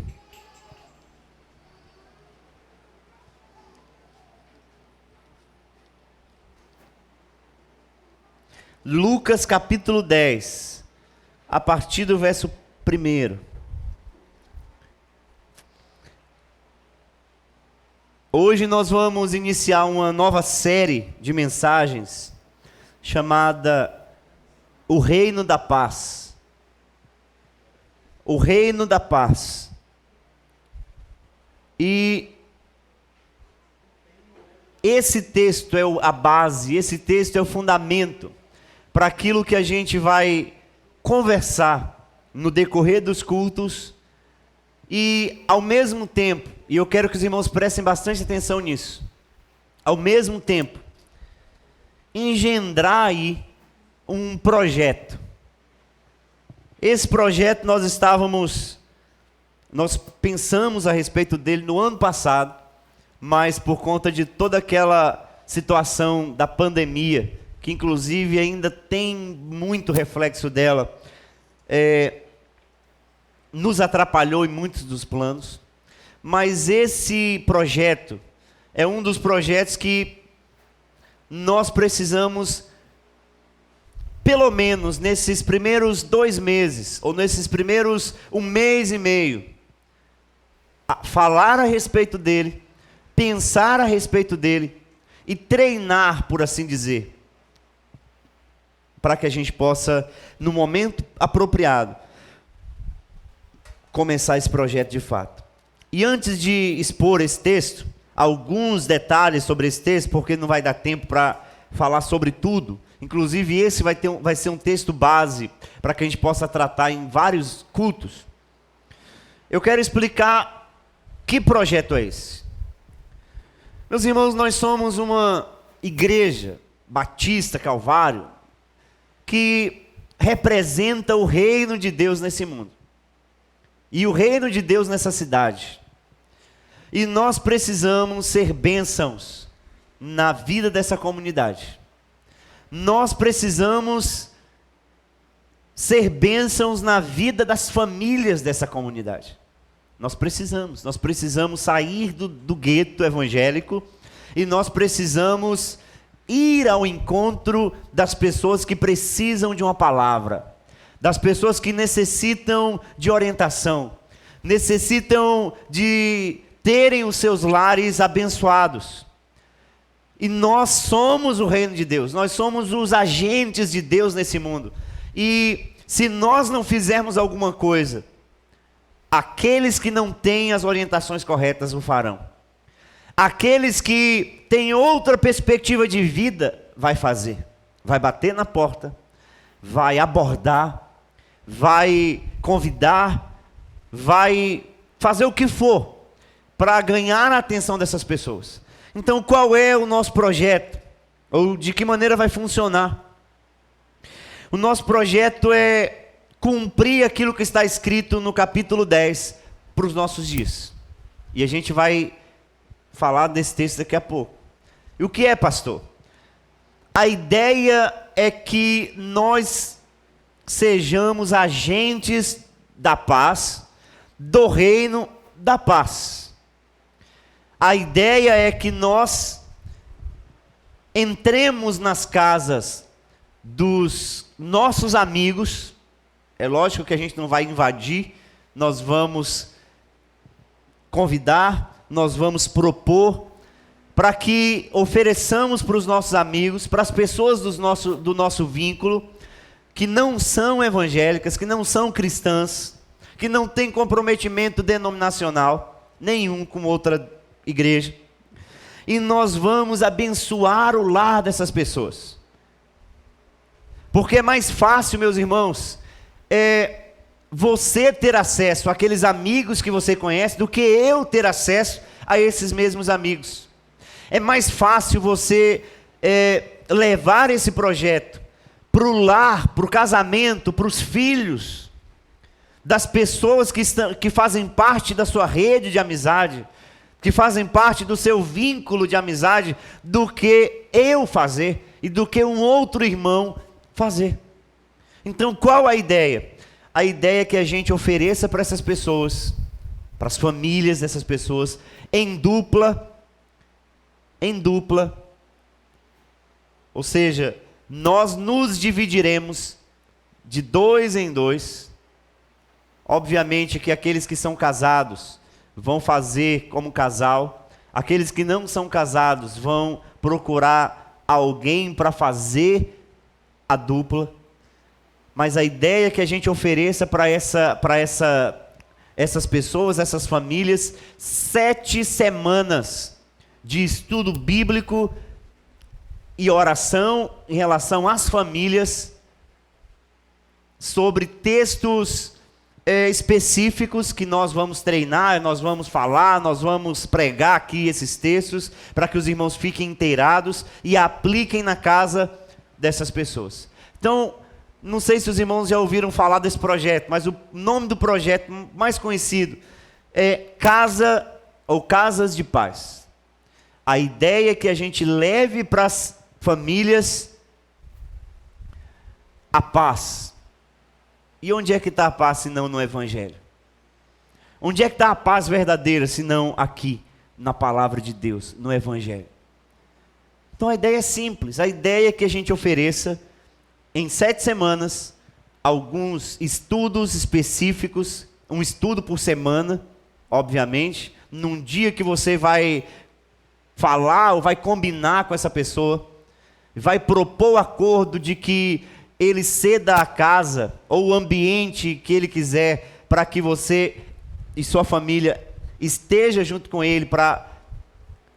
[SPEAKER 3] Lucas capítulo 10. A partir do verso 1. Hoje nós vamos iniciar uma nova série de mensagens chamada O Reino da Paz. O Reino da Paz. E esse texto é a base, esse texto é o fundamento para aquilo que a gente vai conversar no decorrer dos cultos. E ao mesmo tempo, e eu quero que os irmãos prestem bastante atenção nisso, ao mesmo tempo, engendrar aí um projeto. Esse projeto nós estávamos Nós pensamos a respeito dele no ano passado, mas por conta de toda aquela situação da pandemia, que inclusive ainda tem muito reflexo dela, nos atrapalhou em muitos dos planos. Mas esse projeto é um dos projetos que nós precisamos, pelo menos nesses primeiros 2 meses, ou nesses primeiros 1 mês e meio, falar a respeito dele, pensar a respeito dele e treinar, por assim dizer, para que a gente possa, no momento apropriado, começar esse projeto de fato. E antes de expor esse texto, alguns detalhes sobre esse texto, porque não vai dar tempo para falar sobre tudo. Inclusive esse vai ser um texto base para que a gente possa tratar em vários cultos. Eu quero explicar que projeto é esse. Meus irmãos, nós somos uma igreja batista, Calvário, que representa o reino de Deus nesse mundo. E o reino de Deus nessa cidade. E nós precisamos ser bênçãos na vida dessa comunidade. Nós precisamos ser bênçãos na vida das famílias dessa comunidade. Nós precisamos sair do gueto evangélico e nós precisamos ir ao encontro das pessoas que precisam de uma palavra, das pessoas que necessitam de orientação, necessitam de terem os seus lares abençoados. E nós somos o reino de Deus, nós somos os agentes de Deus nesse mundo. E se nós não fizermos alguma coisa, aqueles que não têm as orientações corretas o farão. Aqueles que têm outra perspectiva de vida, vai fazer. Vai bater na porta, vai abordar, vai convidar, vai fazer o que for para ganhar a atenção dessas pessoas. Então, qual é o nosso projeto? Ou de que maneira vai funcionar? O nosso projeto é cumprir aquilo que está escrito no capítulo 10 para os nossos dias. E a gente vai falar desse texto daqui a pouco. E o que é, pastor? A ideia é que nós sejamos agentes da paz, do reino da paz. A ideia é que nós entremos nas casas dos nossos amigos. É lógico que a gente não vai invadir, nós vamos convidar, nós vamos propor, para que ofereçamos para os nossos amigos, para as pessoas do nosso vínculo, que não são evangélicas, que não são cristãs, que não têm comprometimento denominacional nenhum com outra igreja, e nós vamos abençoar o lar dessas pessoas. Porque é mais fácil, meus irmãos, você ter acesso àqueles amigos que você conhece do que eu ter acesso a esses mesmos amigos. É mais fácil você levar esse projeto para o lar, para o casamento, para os filhos das pessoas que fazem parte da sua rede de amizade, que fazem parte do seu vínculo de amizade, do que eu fazer e do que um outro irmão fazer. Então, qual a ideia? A ideia é que a gente ofereça para essas pessoas, para as famílias dessas pessoas, em dupla, ou seja, nós nos dividiremos de 2 em 2. Obviamente que aqueles que são casados vão fazer como casal, aqueles que não são casados vão procurar alguém para fazer a dupla. Mas a ideia é que a gente ofereça para essas pessoas, essas famílias, 7 semanas de estudo bíblico e oração em relação às famílias, sobre textos específicos que nós vamos treinar, nós vamos falar, nós vamos pregar aqui esses textos, para que os irmãos fiquem inteirados e apliquem na casa dessas pessoas. Então, não sei se os irmãos já ouviram falar desse projeto, mas o nome do projeto mais conhecido é casa ou casas de paz. A ideia é que a gente leve para as famílias a paz. E onde é que está a paz, se não no Evangelho? Onde é que está a paz verdadeira, se não aqui, na palavra de Deus, no Evangelho? Então a ideia é simples. A ideia é que a gente ofereça, em 7 semanas, alguns estudos específicos, um estudo por semana, obviamente, num dia que você vai falar ou vai combinar com essa pessoa, vai propor o acordo de que ele ceda a casa ou o ambiente que ele quiser para que você e sua família esteja junto com ele para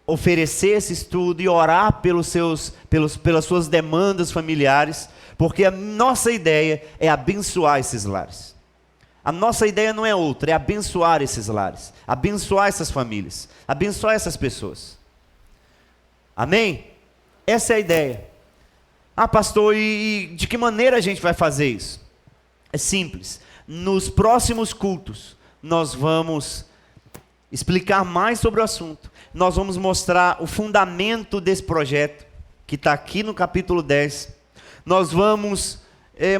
[SPEAKER 3] oferecer esse estudo e orar pelas suas demandas familiares, porque a nossa ideia é abençoar esses lares. A nossa ideia não é outra, é abençoar esses lares, abençoar essas famílias, abençoar essas pessoas. Amém? Essa é a ideia. Ah, pastor, e de que maneira a gente vai fazer isso? É simples. Nos próximos cultos, nós vamos explicar mais sobre o assunto. Nós vamos mostrar o fundamento desse projeto, que está aqui no capítulo 10. Nós vamos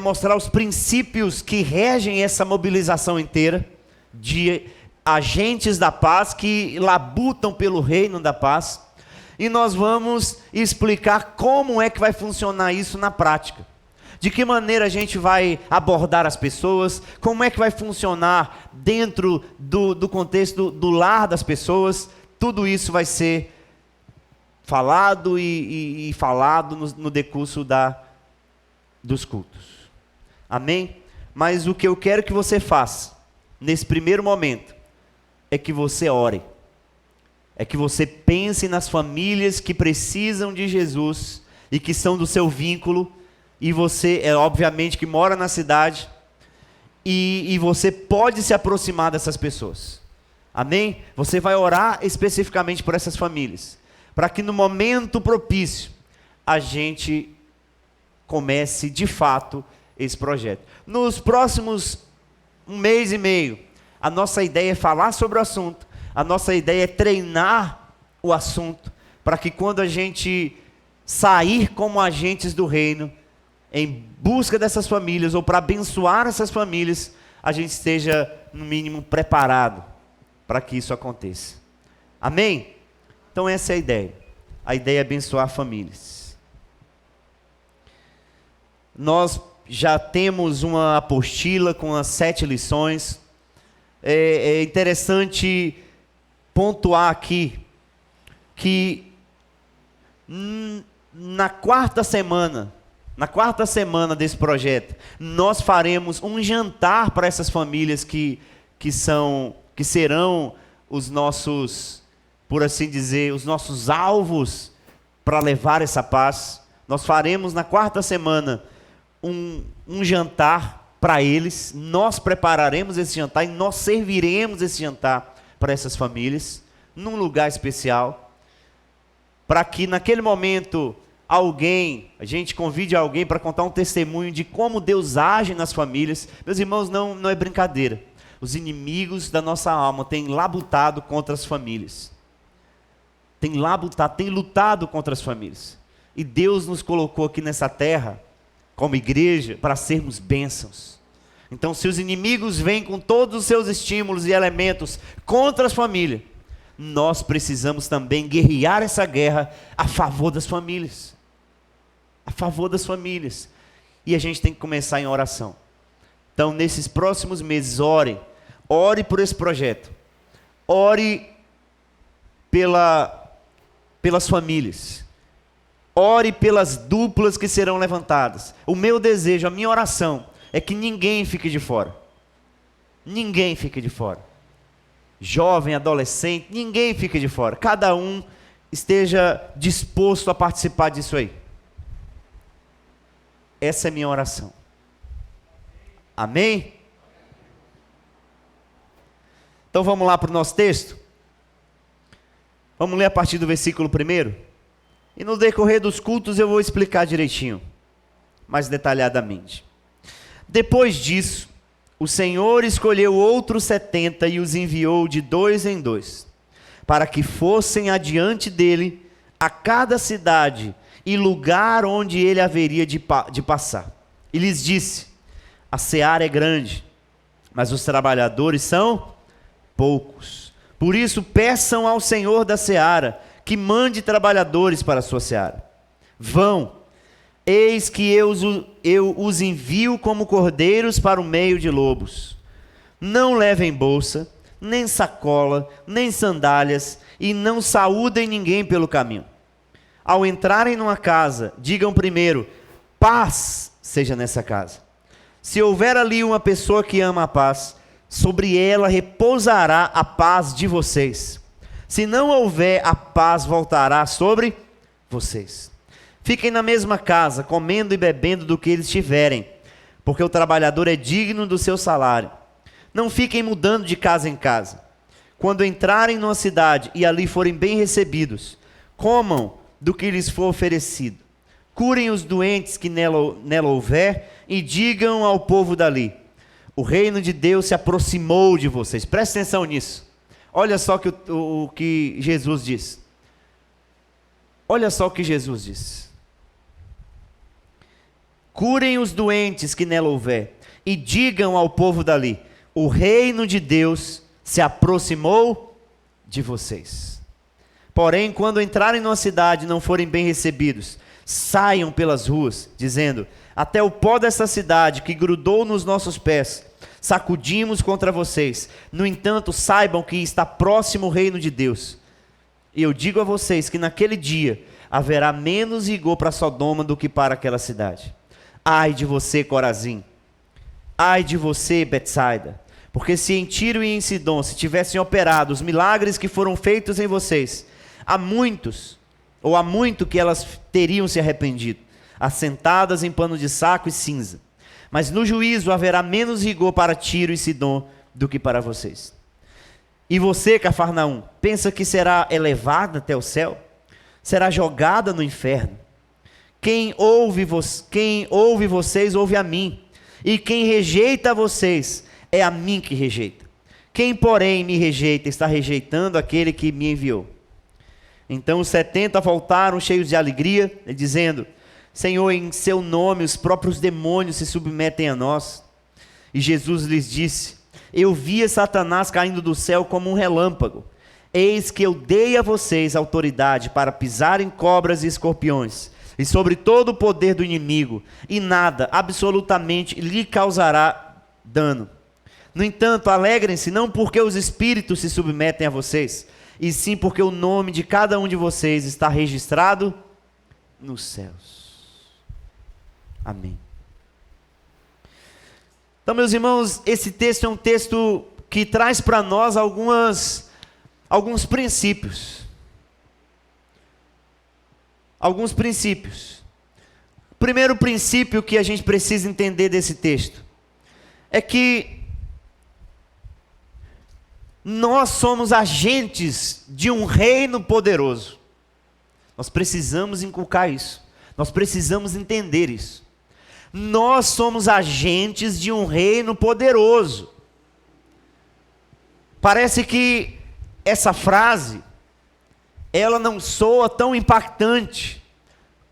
[SPEAKER 3] mostrar os princípios que regem essa mobilização inteira, de agentes da paz que labutam pelo reino da paz. E nós vamos explicar como é que vai funcionar isso na prática. De que maneira a gente vai abordar as pessoas, como é que vai funcionar dentro do contexto do lar das pessoas. Tudo isso vai ser falado e falado no decurso dos cultos. Amém? Mas o que eu quero que você faça, nesse primeiro momento, é que você ore. É que você pense nas famílias que precisam de Jesus e que são do seu vínculo, e você, obviamente, que mora na cidade, e você pode se aproximar dessas pessoas. Amém? Você vai orar especificamente por essas famílias, para que no momento propício, a gente comece de fato esse projeto. Nos próximos 1 mês e meio, a nossa ideia é falar sobre o assunto. A nossa ideia é treinar o assunto, para que quando a gente sair como agentes do reino, em busca dessas famílias, ou para abençoar essas famílias, a gente esteja, no mínimo, preparado para que isso aconteça. Amém? Então essa é a ideia. A ideia é abençoar famílias. Nós já temos uma apostila com as 7 lições. É interessante pontuar aqui que na quarta semana desse projeto, nós faremos um jantar para essas famílias que serão os nossos, por assim dizer, os nossos alvos para levar essa paz. Nós faremos na quarta semana um jantar para eles, nós prepararemos esse jantar e nós serviremos esse jantar para essas famílias, num lugar especial, para que naquele momento a gente convide alguém para contar um testemunho de como Deus age nas famílias. Meus irmãos, não é brincadeira. Os inimigos da nossa alma têm labutado contra as famílias. Têm lutado contra as famílias. E Deus nos colocou aqui nessa terra, como igreja, para sermos bênçãos. Então, se os inimigos vêm com todos os seus estímulos e elementos contra as famílias, nós precisamos também guerrear essa guerra a favor das famílias. A favor das famílias. E a gente tem que começar em oração. Então, nesses próximos meses, ore por esse projeto. Ore pelas famílias. Ore pelas duplas que serão levantadas. O meu desejo, a minha oração, é que ninguém fique de fora. Ninguém fique de fora. Jovem, adolescente, ninguém fique de fora. Cada um esteja disposto a participar disso aí. Essa é a minha oração. Amém? Então vamos lá para o nosso texto? Vamos ler a partir do versículo 1. E no decorrer dos cultos eu vou explicar direitinho, mais detalhadamente. Depois disso, o Senhor escolheu outros 70 e os enviou de 2 em 2, para que fossem adiante dele a cada cidade e lugar onde ele haveria de passar. E lhes disse: a seara é grande, mas os trabalhadores são poucos. Por isso peçam ao Senhor da seara que mande trabalhadores para a sua seara. Vão, eis que eu os envio como cordeiros para o meio de lobos. Não levem bolsa, nem sacola, nem sandálias, e não saúdem ninguém pelo caminho. Ao entrarem numa casa, digam primeiro: paz seja nessa casa. Se houver ali uma pessoa que ama a paz, sobre ela repousará a paz de vocês. Se não houver, a paz voltará sobre vocês. Fiquem na mesma casa, comendo e bebendo do que eles tiverem, porque o trabalhador é digno do seu salário. Não fiquem mudando de casa em casa. Quando entrarem numa cidade e ali forem bem recebidos, comam do que lhes for oferecido. Curem os doentes que nela houver e digam ao povo dali: o reino de Deus se aproximou de vocês. Presta atenção nisso. Olha só o que Jesus diz. Olha só o que Jesus diz. Curem os doentes que nela houver e digam ao povo dali: o reino de Deus se aproximou de vocês. Porém, quando entrarem numa cidade e não forem bem recebidos, saiam pelas ruas, dizendo: até o pó dessa cidade que grudou nos nossos pés, sacudimos contra vocês. No entanto, saibam que está próximo o reino de Deus. E eu digo a vocês que naquele dia haverá menos rigor para Sodoma do que para aquela cidade. Ai de você, Corazim! Ai de você, Betsaida! Porque se em Tiro e em Sidom se tivessem operado os milagres que foram feitos em vocês, há muito que elas teriam se arrependido, assentadas em pano de saco e cinza. Mas no juízo haverá menos rigor para Tiro e Sidom do que para vocês. E você, Cafarnaum, pensa que será elevada até o céu? Será jogada no inferno. Quem ouve vocês, ouve a mim. E quem rejeita vocês, é a mim que rejeita. Quem, porém, me rejeita, está rejeitando aquele que me enviou. Então os 70 voltaram cheios de alegria, dizendo: Senhor, em seu nome os próprios demônios se submetem a nós. E Jesus lhes disse: eu via Satanás caindo do céu como um relâmpago. Eis que eu dei a vocês autoridade para pisar em cobras e escorpiões, e sobre todo o poder do inimigo, e nada, absolutamente, lhe causará dano. No entanto, alegrem-se não porque os espíritos se submetem a vocês, e sim porque o nome de cada um de vocês está registrado nos céus. Amém. Então, meus irmãos, esse texto é um texto que traz para nós alguns princípios. Alguns princípios. O primeiro princípio que a gente precisa entender desse texto é que nós somos agentes de um reino poderoso. Nós precisamos inculcar isso. Nós precisamos entender isso. Nós somos agentes de um reino poderoso. Parece que essa frase, ela não soa tão impactante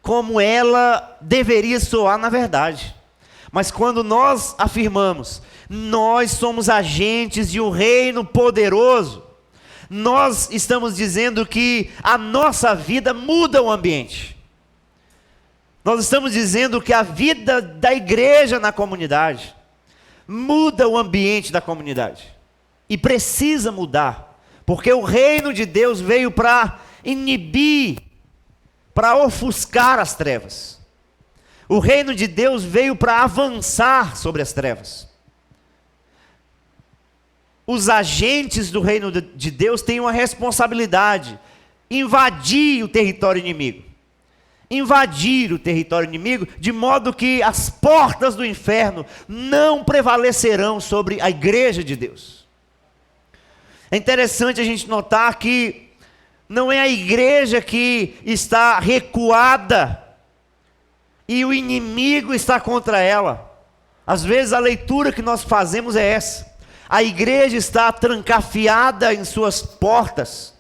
[SPEAKER 3] como ela deveria soar na verdade. Mas quando nós afirmamos, nós somos agentes de um reino poderoso, nós estamos dizendo que a nossa vida muda o ambiente. Nós estamos dizendo que a vida da igreja na comunidade muda o ambiente da comunidade. E precisa mudar, porque o reino de Deus veio para inibir, para ofuscar as trevas. O reino de Deus veio para avançar sobre as trevas. Os agentes do reino de Deus têm uma responsabilidade: invadir o território inimigo. Invadir o território inimigo, de modo que as portas do inferno não prevalecerão sobre a igreja de Deus. É interessante a gente notar que não é a igreja que está recuada e o inimigo está contra ela. Às vezes a leitura que nós fazemos é essa: a igreja está trancafiada em suas portas,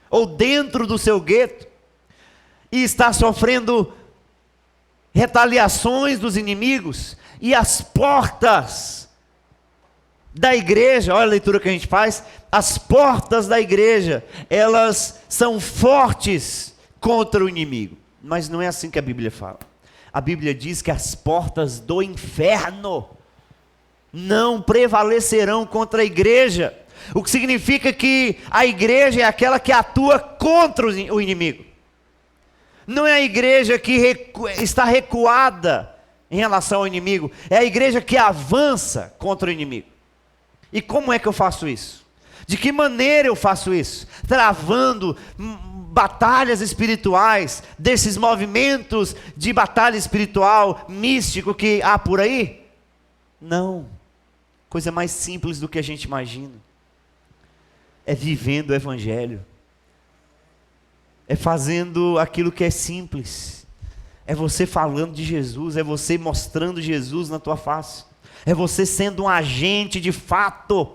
[SPEAKER 3] ou dentro do seu gueto, e está sofrendo retaliações dos inimigos, e as portas da igreja, olha a leitura que a gente faz, as portas da igreja, elas são fortes contra o inimigo. Mas não é assim que a Bíblia fala. A Bíblia diz que as portas do inferno não prevalecerão contra a igreja, o que significa que a igreja é aquela que atua contra o inimigo. Não é a igreja que está recuada em relação ao inimigo, é a igreja que avança contra o inimigo. E como é que eu faço isso? De que maneira eu faço isso? Travando batalhas espirituais, desses movimentos de batalha espiritual, místico que há por aí? Não. Coisa mais simples do que a gente imagina. É vivendo o evangelho. É fazendo aquilo que é simples. É você falando de Jesus, é você mostrando Jesus na tua face. É você sendo um agente de fato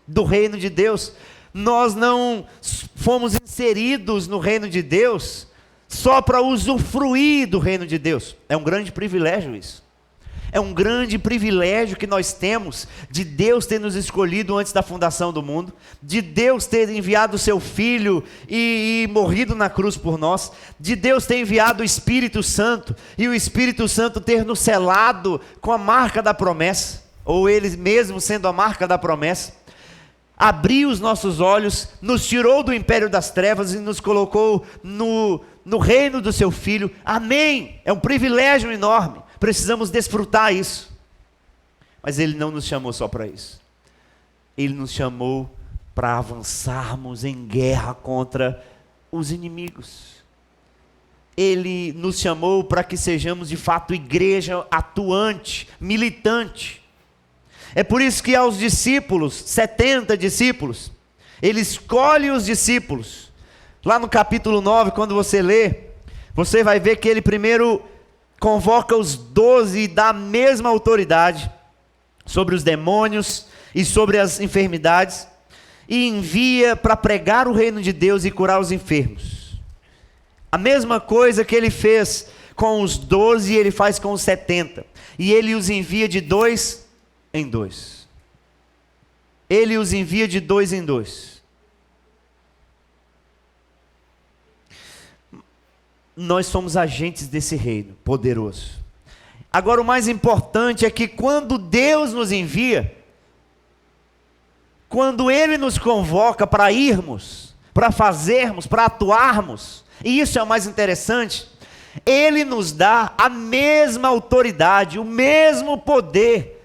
[SPEAKER 3] do reino de Deus. Nós não fomos inseridos no reino de Deus só para usufruir do reino de Deus. É um grande privilégio isso. É um grande privilégio que nós temos de Deus ter nos escolhido antes da fundação do mundo, de Deus ter enviado o seu Filho e morrido na cruz por nós, de Deus ter enviado o Espírito Santo, e o Espírito Santo ter nos selado com a marca da promessa, ou Ele mesmo sendo a marca da promessa. Abriu os nossos olhos, nos tirou do império das trevas e nos colocou no reino do seu Filho. Amém! É um privilégio enorme. Precisamos desfrutar isso. Mas Ele não nos chamou só para isso. Ele nos chamou para avançarmos em guerra contra os inimigos. Ele nos chamou para que sejamos de fato igreja atuante, militante. É por isso que aos discípulos, 70 discípulos, Ele escolhe os discípulos. Lá no capítulo 9, quando você lê, você vai ver que Ele primeiro convoca os 12 e dá a mesma autoridade sobre os demônios e sobre as enfermidades, e envia para pregar o reino de Deus e curar os enfermos. A mesma coisa que Ele fez com os 12, Ele faz com os 70, e Ele os envia de 2 em 2. Ele os envia de 2 em 2. Nós somos agentes desse reino poderoso. Agora o mais importante é que quando Deus nos envia, quando Ele nos convoca para irmos, para fazermos, para atuarmos, e isso é o mais interessante, Ele nos dá a mesma autoridade, o mesmo poder.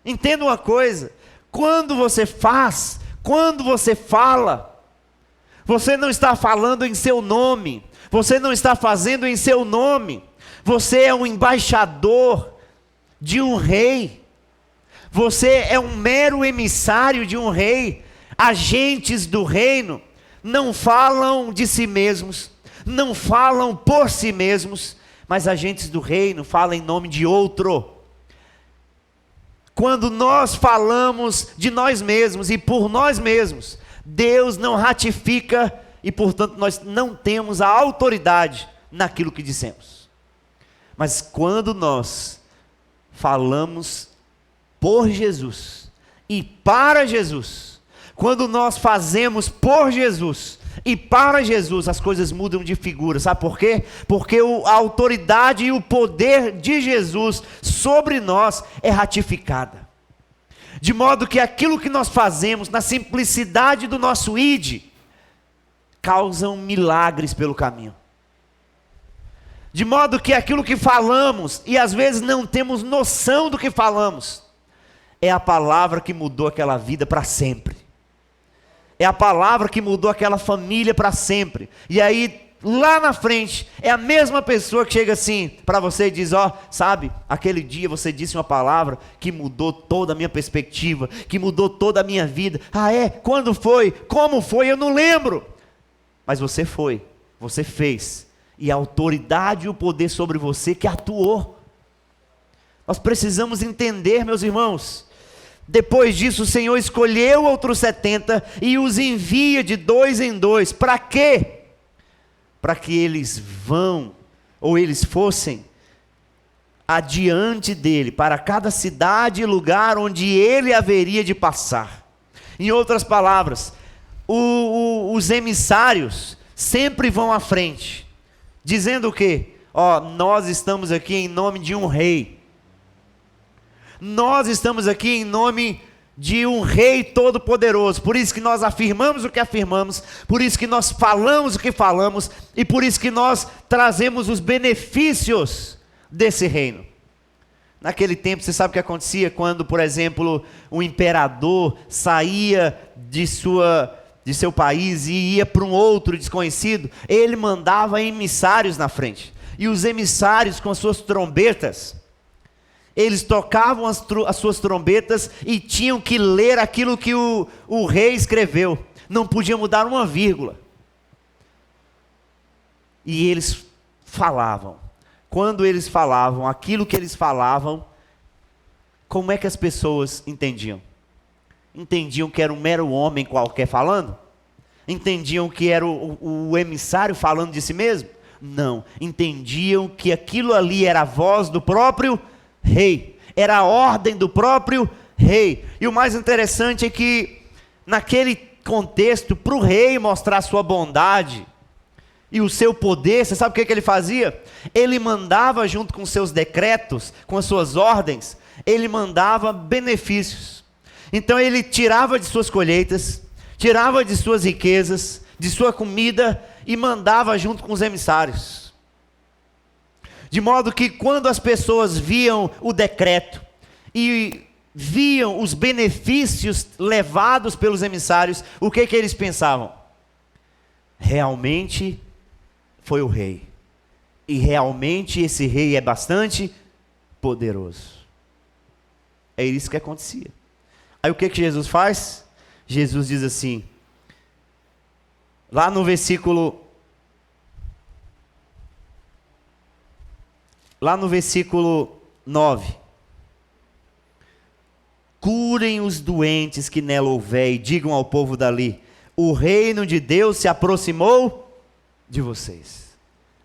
[SPEAKER 3] Entenda uma coisa: quando você faz, quando você fala, você não está falando em seu nome, você não está fazendo em seu nome, você é um embaixador de um rei, você é um mero emissário de um rei. Agentes do reino não falam de si mesmos, não falam por si mesmos, mas agentes do reino falam em nome de outro. Quando nós falamos de nós mesmos e por nós mesmos, Deus não ratifica e, portanto, nós não temos a autoridade naquilo que dissemos. Mas quando nós falamos por Jesus e para Jesus, quando nós fazemos por Jesus e para Jesus, as coisas mudam de figura. Sabe por quê? Porque a autoridade e o poder de Jesus sobre nós é ratificada. De modo que aquilo que nós fazemos na simplicidade do nosso id, causam milagres pelo caminho. De modo que aquilo que falamos, e às vezes não temos noção do que falamos, é a palavra que mudou aquela vida para sempre. É a palavra que mudou aquela família para sempre. E aí, lá na frente, é a mesma pessoa que chega assim para você e diz: ó, sabe, aquele dia você disse uma palavra que mudou toda a minha perspectiva, que mudou toda a minha vida. Ah é? Quando foi? Como foi? Eu não lembro. Mas você foi, você fez, e a autoridade e o poder sobre você que atuou. Nós precisamos entender, meus irmãos. Depois disso, o Senhor escolheu outros 70 e os envia de 2 em 2. Para quê? Para que eles fossem adiante dele, para cada cidade e lugar onde ele haveria de passar. Em outras palavras, os emissários sempre vão à frente, dizendo o quê? Nós estamos aqui em nome de um rei. Nós estamos aqui em nome de um rei todo-poderoso. Por isso que nós afirmamos o que afirmamos, por isso que nós falamos o que falamos, e por isso que nós trazemos os benefícios desse reino. Naquele tempo, você sabe o que acontecia quando, por exemplo, um imperador saía de seu país e ia para um outro desconhecido? Ele mandava emissários na frente, e os emissários, com as suas trombetas, eles tocavam as suas trombetas e tinham que ler aquilo que o rei escreveu. Não podia mudar uma vírgula. E eles falavam. Quando eles falavam, aquilo que eles falavam, como é que as pessoas entendiam? Entendiam que era um mero homem qualquer falando? Entendiam que era o emissário falando de si mesmo? Não. Entendiam que aquilo ali era a voz do próprio rei, era a ordem do próprio rei. E o mais interessante é que, naquele contexto, para o rei mostrar a sua bondade e o seu poder, você sabe o que ele fazia? Ele mandava, junto com seus decretos, com as suas ordens, ele mandava benefícios. Então ele tirava de suas colheitas, tirava de suas riquezas, de sua comida, e mandava junto com os emissários. De modo que quando as pessoas viam o decreto e viam os benefícios levados pelos emissários, o que eles pensavam? Realmente foi o rei. E realmente esse rei é bastante poderoso. É isso que acontecia. Aí o que Jesus faz? Jesus diz assim, lá no versículo 9. Curem os doentes que nela houver e digam ao povo dali, o reino de Deus se aproximou de vocês.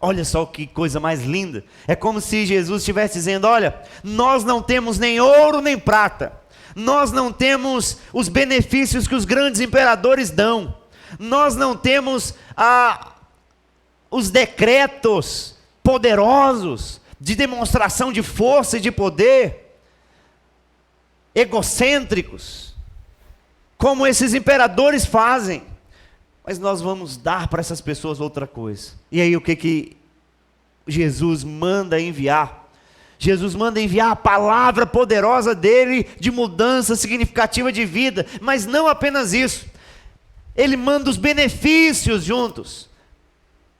[SPEAKER 3] Olha só que coisa mais linda. É como se Jesus estivesse dizendo, olha, nós não temos nem ouro nem prata. Nós não temos os benefícios que os grandes imperadores dão. Nós não temos os decretos poderosos de demonstração de força e de poder, egocêntricos, como esses imperadores fazem. Mas nós vamos dar para essas pessoas outra coisa. E aí o que Jesus manda enviar? Jesus manda enviar a palavra poderosa dele, de mudança significativa de vida. Mas não apenas isso. Ele manda os benefícios juntos,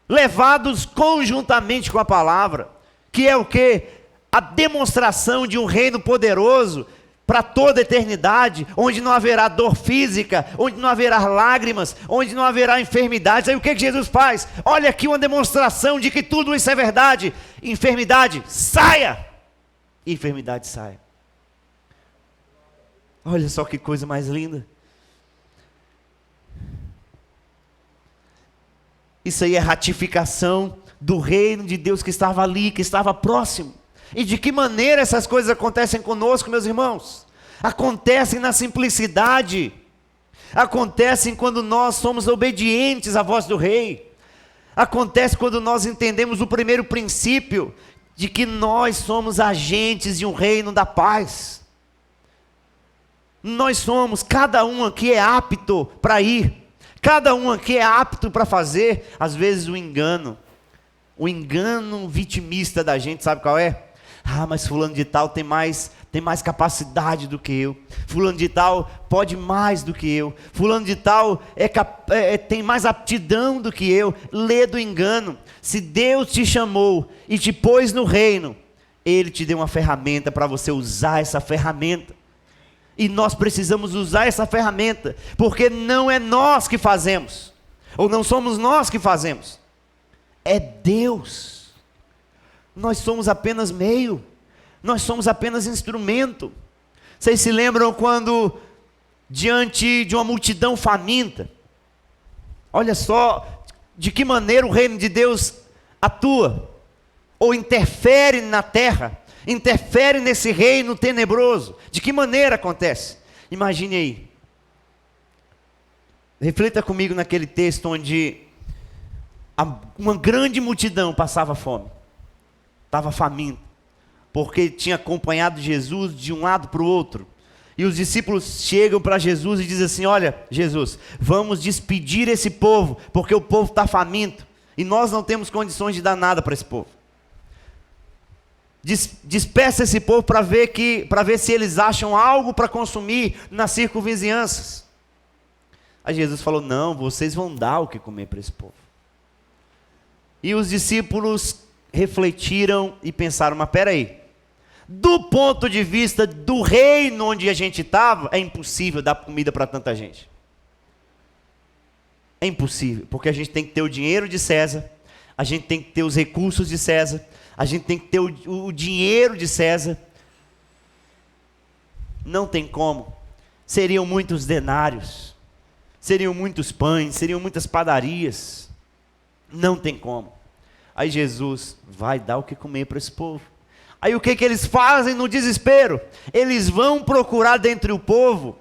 [SPEAKER 3] levados conjuntamente com a palavra. Que é o quê? A demonstração de um reino poderoso para toda a eternidade, onde não haverá dor física, onde não haverá lágrimas, onde não haverá enfermidades. Aí o que Jesus faz? Olha aqui uma demonstração de que tudo isso é verdade. Enfermidade, saia! Enfermidade, saia. Olha só que coisa mais linda. Isso aí é ratificação do reino de Deus que estava ali, que estava próximo. E de que maneira essas coisas acontecem conosco, meus irmãos? Acontecem na simplicidade. Acontecem quando nós somos obedientes à voz do rei. Acontece quando nós entendemos o primeiro princípio, de que nós somos agentes de um reino da paz. Nós somos, cada um aqui é apto para ir. Cada um aqui é apto para fazer. Às vezes o engano vitimista da gente, sabe qual é? Mas fulano de tal tem mais capacidade do que eu. Fulano de tal pode mais do que eu. Fulano de tal tem mais aptidão do que eu. Lê do engano. Se Deus te chamou e te pôs no reino, Ele te deu uma ferramenta para você usar essa ferramenta. E nós precisamos usar essa ferramenta, porque não é nós que fazemos, ou não somos nós que fazemos, é Deus. Nós somos apenas meio. Nós somos apenas instrumento. Vocês se lembram quando, diante de uma multidão faminta, olha só de que maneira o reino de Deus atua, ou interfere na terra, interfere nesse reino tenebroso. De que maneira acontece? Imagine aí. Reflita comigo naquele texto onde uma grande multidão passava fome, estava faminta, porque tinha acompanhado Jesus de um lado para o outro. E os discípulos chegam para Jesus e dizem assim: olha, Jesus, vamos despedir esse povo, porque o povo está faminto, e nós não temos condições de dar nada para esse povo. Despeça esse povo para ver se eles acham algo para consumir nas circunvizinhanças. Aí Jesus falou: não, vocês vão dar o que comer para esse povo. E os discípulos refletiram e pensaram: mas peraí, do ponto de vista do reino onde a gente estava, é impossível dar comida para tanta gente. É impossível, porque a gente tem que ter o dinheiro de César, a gente tem que ter os recursos de César, a gente tem que ter o dinheiro de César. Não tem como. Seriam muitos denários, seriam muitos pães, seriam muitas padarias. Não tem como. Aí Jesus vai dar o que comer para esse povo. Aí o que eles fazem no desespero? Eles vão procurar dentre o povo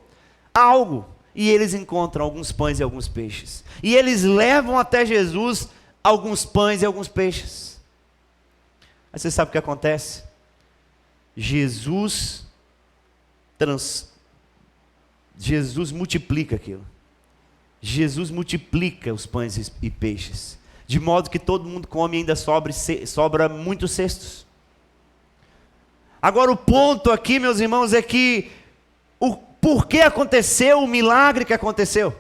[SPEAKER 3] algo, e eles encontram alguns pães e alguns peixes. E eles levam até Jesus alguns pães e alguns peixes. Aí você sabe o que acontece? Jesus multiplica aquilo. Jesus multiplica os pães e peixes, de modo que todo mundo come e ainda sobra muitos cestos. Agora o ponto aqui, meus irmãos, é que por que aconteceu o milagre que aconteceu?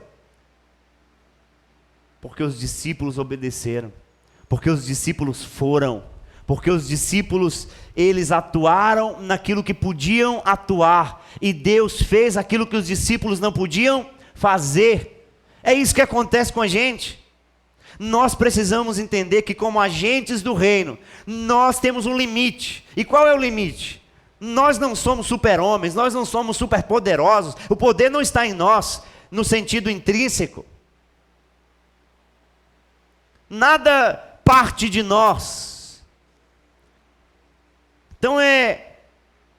[SPEAKER 3] Porque os discípulos obedeceram, porque os discípulos foram, porque os discípulos, eles atuaram naquilo que podiam atuar, e Deus fez aquilo que os discípulos não podiam fazer. É isso que acontece com a gente. Nós precisamos entender que, como agentes do reino, nós temos um limite. E qual é o limite? Nós não somos super-homens, nós não somos super-poderosos. O poder não está em nós, no sentido intrínseco. Nada parte de nós. Então é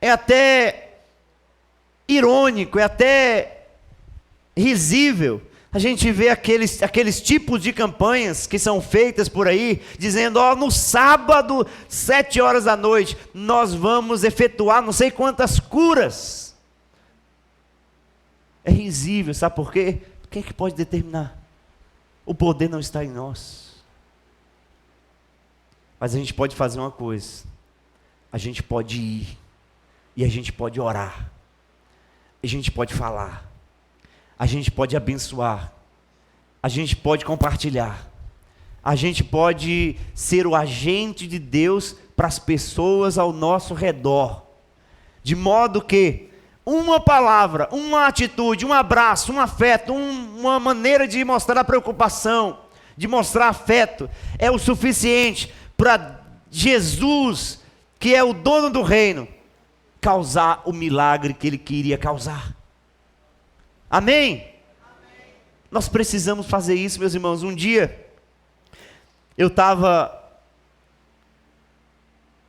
[SPEAKER 3] até irônico, é até risível a gente vê aqueles tipos de campanhas que são feitas por aí, dizendo: no sábado, 7 horas da noite, nós vamos efetuar não sei quantas curas. É risível, sabe por quê? Quem é que pode determinar? O poder não está em nós. Mas a gente pode fazer uma coisa: a gente pode ir, e a gente pode orar, a gente pode falar, a gente pode abençoar, a gente pode compartilhar, a gente pode ser o agente de Deus para as pessoas ao nosso redor, de modo que uma palavra, uma atitude, um abraço, um afeto, uma maneira de mostrar preocupação, de mostrar afeto, é o suficiente para Jesus, que é o dono do reino, causar o milagre que ele queria causar. Amém? Amém? Nós precisamos fazer isso, meus irmãos. Um dia, eu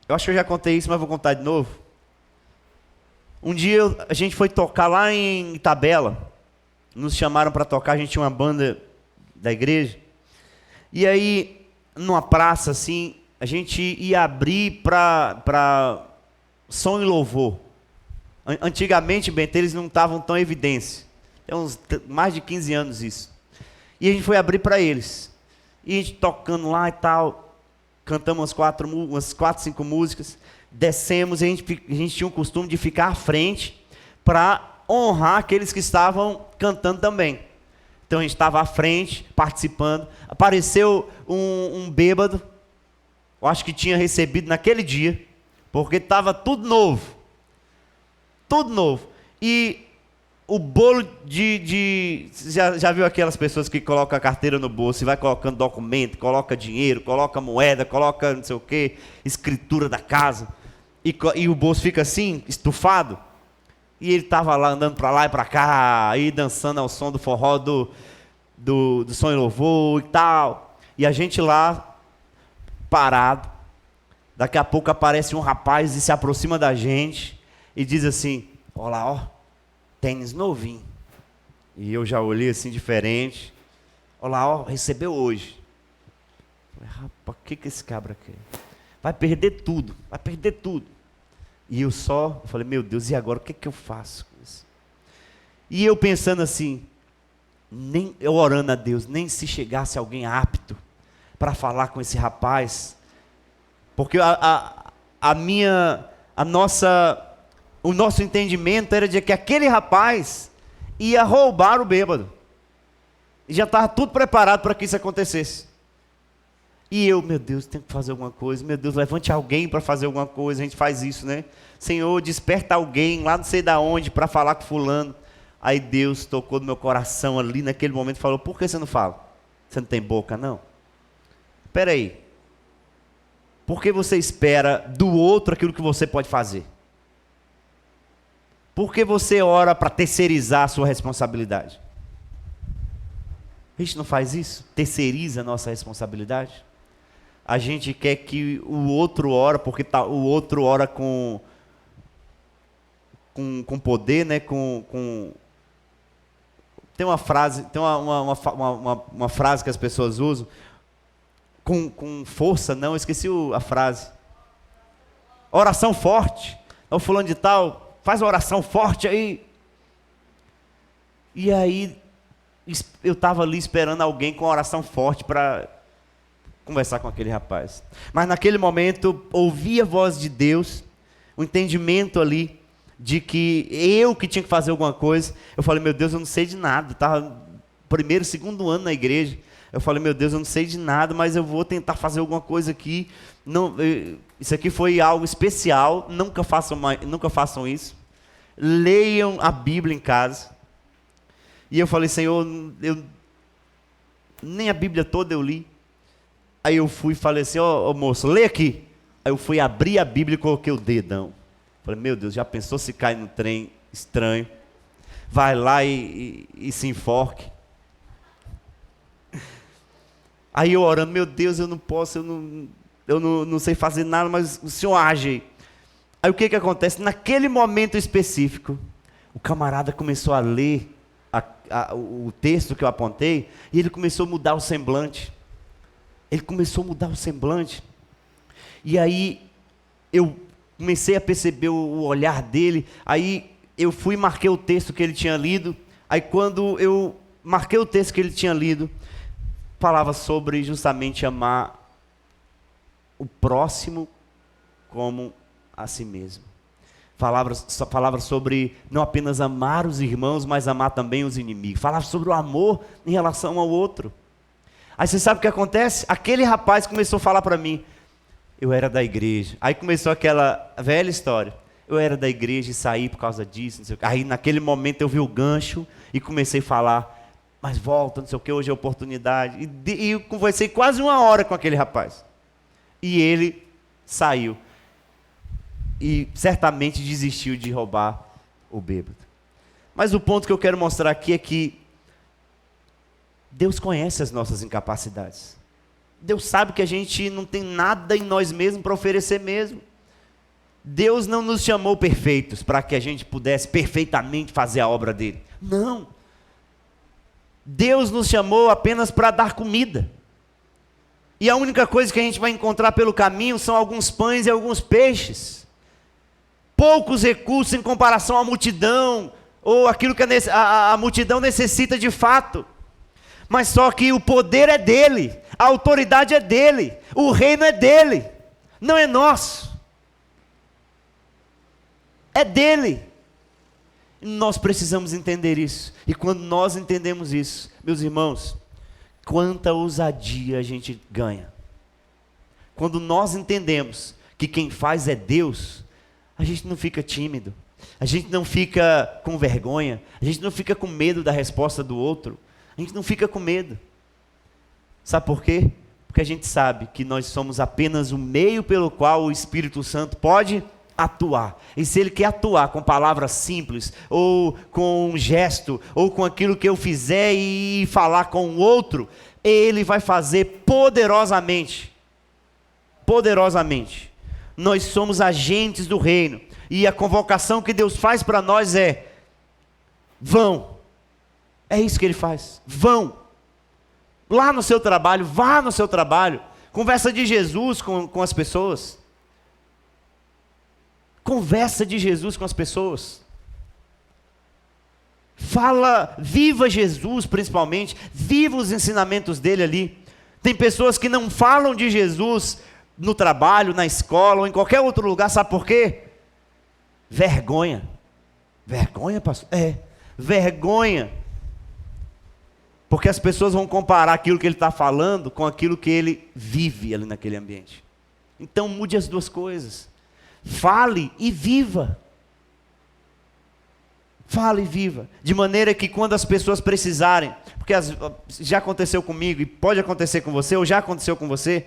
[SPEAKER 3] acho que eu já contei isso, mas vou contar de novo. Um dia a gente foi tocar lá em Itabela, nos chamaram para tocar, a gente tinha uma banda da igreja, e aí, numa praça assim, a gente ia abrir para som e louvor. Antigamente, Bento, eles não estavam tão em evidência. Tem uns mais de 15 anos isso. E a gente foi abrir para eles. E a gente tocando lá e tal, cantamos umas 4, 5 músicas, descemos, e a gente tinha o costume de ficar à frente para honrar aqueles que estavam cantando também. Então a gente estava à frente, participando. Apareceu um bêbado, eu acho que tinha recebido naquele dia, porque estava tudo novo. Tudo novo. E o bolo já viu aquelas pessoas que colocam a carteira no bolso e vai colocando documento, coloca dinheiro, coloca moeda, coloca não sei o que, escritura da casa. e o bolso fica assim, estufado. E ele estava lá andando para lá e para cá, aí dançando ao som do forró do som e louvor e tal. E a gente lá, parado. Daqui a pouco aparece um rapaz e se aproxima da gente e diz assim: olha lá, ó, tênis novinho. E eu já olhei assim diferente. Olha lá, ó, recebeu hoje. Falei, rapaz, o que esse cabra quer? Vai perder tudo, vai perder tudo. E eu falei, meu Deus, e agora o que eu faço com isso? E eu pensando assim, eu orando a Deus, nem se chegasse alguém apto para falar com esse rapaz, porque o nosso entendimento era de que aquele rapaz ia roubar o bêbado. E já estava tudo preparado para que isso acontecesse. E eu, meu Deus, tenho que fazer alguma coisa. Meu Deus, levante alguém para fazer alguma coisa. A gente faz isso, né? Senhor, desperta alguém lá não sei da onde para falar com fulano. Aí Deus tocou no meu coração ali naquele momento e falou: por que você não fala? Você não tem boca, não? Espera aí. Por que você espera do outro aquilo que você pode fazer? Por que você ora para terceirizar a sua responsabilidade? A gente não faz isso? Terceiriza a nossa responsabilidade? A gente quer que o outro ora, porque o outro ora com poder, né? Tem uma frase, tem uma frase que as pessoas usam, com força, não, eu esqueci a frase. Oração forte. O fulano de tal, faz uma oração forte aí. E aí, eu estava ali esperando alguém com oração forte para conversar com aquele rapaz. Mas naquele momento, ouvi a voz de Deus, o entendimento ali, de que eu que tinha que fazer alguma coisa. Eu falei, meu Deus, eu não sei de nada. Estava primeiro, segundo ano na igreja. Eu falei, meu Deus, eu não sei de nada, mas eu vou tentar fazer alguma coisa aqui. Não, isso aqui foi algo especial, nunca façam isso. Leiam a Bíblia em casa. E eu falei, Senhor, nem a Bíblia toda eu li. Aí eu fui e falei assim, ó moço, lê aqui. Aí eu fui abrir a Bíblia e coloquei o dedão. Falei, meu Deus, já pensou se cai no trem estranho? Vai lá e se enforque. Aí eu orando, meu Deus, eu não posso, eu não sei fazer nada, mas o Senhor age aí. Aí o que acontece? Naquele momento específico, o camarada começou a ler o texto que eu apontei, e ele começou a mudar o semblante. E aí eu comecei a perceber o olhar dele. Aí eu fui e marquei o texto que ele tinha lido. Aí quando eu marquei o texto que ele tinha lido, falava sobre justamente amar o próximo como a si mesmo. Falava sobre não apenas amar os irmãos, mas amar também os inimigos. Falava sobre o amor em relação ao outro. Aí você sabe o que acontece? Aquele rapaz começou a falar para mim, eu era da igreja. Aí começou aquela velha história. Eu era da igreja e saí por causa disso, não sei o que. Aí naquele momento eu vi o gancho e comecei a falar, mas volta, não sei o que, hoje é oportunidade. E eu conversei quase 1 hora com aquele rapaz. E ele saiu. E certamente desistiu de roubar o bêbado. Mas o ponto que eu quero mostrar aqui é que Deus conhece as nossas incapacidades. Deus sabe que a gente não tem nada em nós mesmos para oferecer mesmo. Deus não nos chamou perfeitos para que a gente pudesse perfeitamente fazer a obra dele. Não. Deus nos chamou apenas para dar comida. E a única coisa que a gente vai encontrar pelo caminho são alguns pães e alguns peixes. Poucos recursos em comparação à multidão, ou aquilo que a multidão necessita de fato. Mas só que o poder é dele, a autoridade é dele, o reino é dele, não é nosso. É dele. E nós precisamos entender isso. E quando nós entendemos isso, meus irmãos, quanta ousadia a gente ganha. Quando nós entendemos que quem faz é Deus, a gente não fica tímido, a gente não fica com vergonha, a gente não fica com medo da resposta do outro, a gente não fica com medo. Sabe por quê? Porque a gente sabe que nós somos apenas o meio pelo qual o Espírito Santo pode atuar. E se Ele quer atuar com palavras simples, ou com um gesto, ou com aquilo que eu fizer e falar com o outro, Ele vai fazer poderosamente. Poderosamente. Nós somos agentes do reino. E a convocação que Deus faz para nós é: vão. É isso que Ele faz. Vão. Lá no seu trabalho, vá no seu trabalho. Conversa de Jesus com as pessoas. Conversa de Jesus com as pessoas. Fala, viva Jesus principalmente. Viva os ensinamentos dele ali. Tem pessoas que não falam de Jesus no trabalho, na escola ou em qualquer outro lugar. Sabe por quê? Vergonha. Vergonha, pastor? É, vergonha. Porque as pessoas vão comparar aquilo que ele está falando com aquilo que ele vive ali naquele ambiente. Então mude as duas coisas. Fale e viva. Fale e viva. De maneira que quando as pessoas precisarem, porque já aconteceu comigo e pode acontecer com você, ou já aconteceu com você,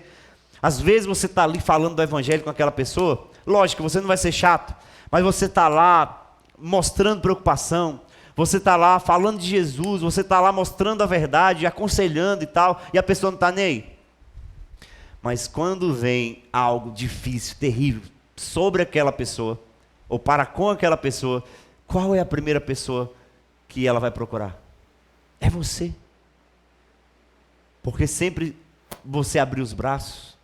[SPEAKER 3] às vezes você está ali falando do evangelho com aquela pessoa, lógico que você não vai ser chato, mas você está lá mostrando preocupação, você está lá falando de Jesus, você está lá mostrando a verdade, aconselhando e tal, e a pessoa não está nem aí. Mas quando vem algo difícil, terrível, sobre aquela pessoa, ou para com aquela pessoa, qual é a primeira pessoa que ela vai procurar? É você. Porque sempre você abriu os braços,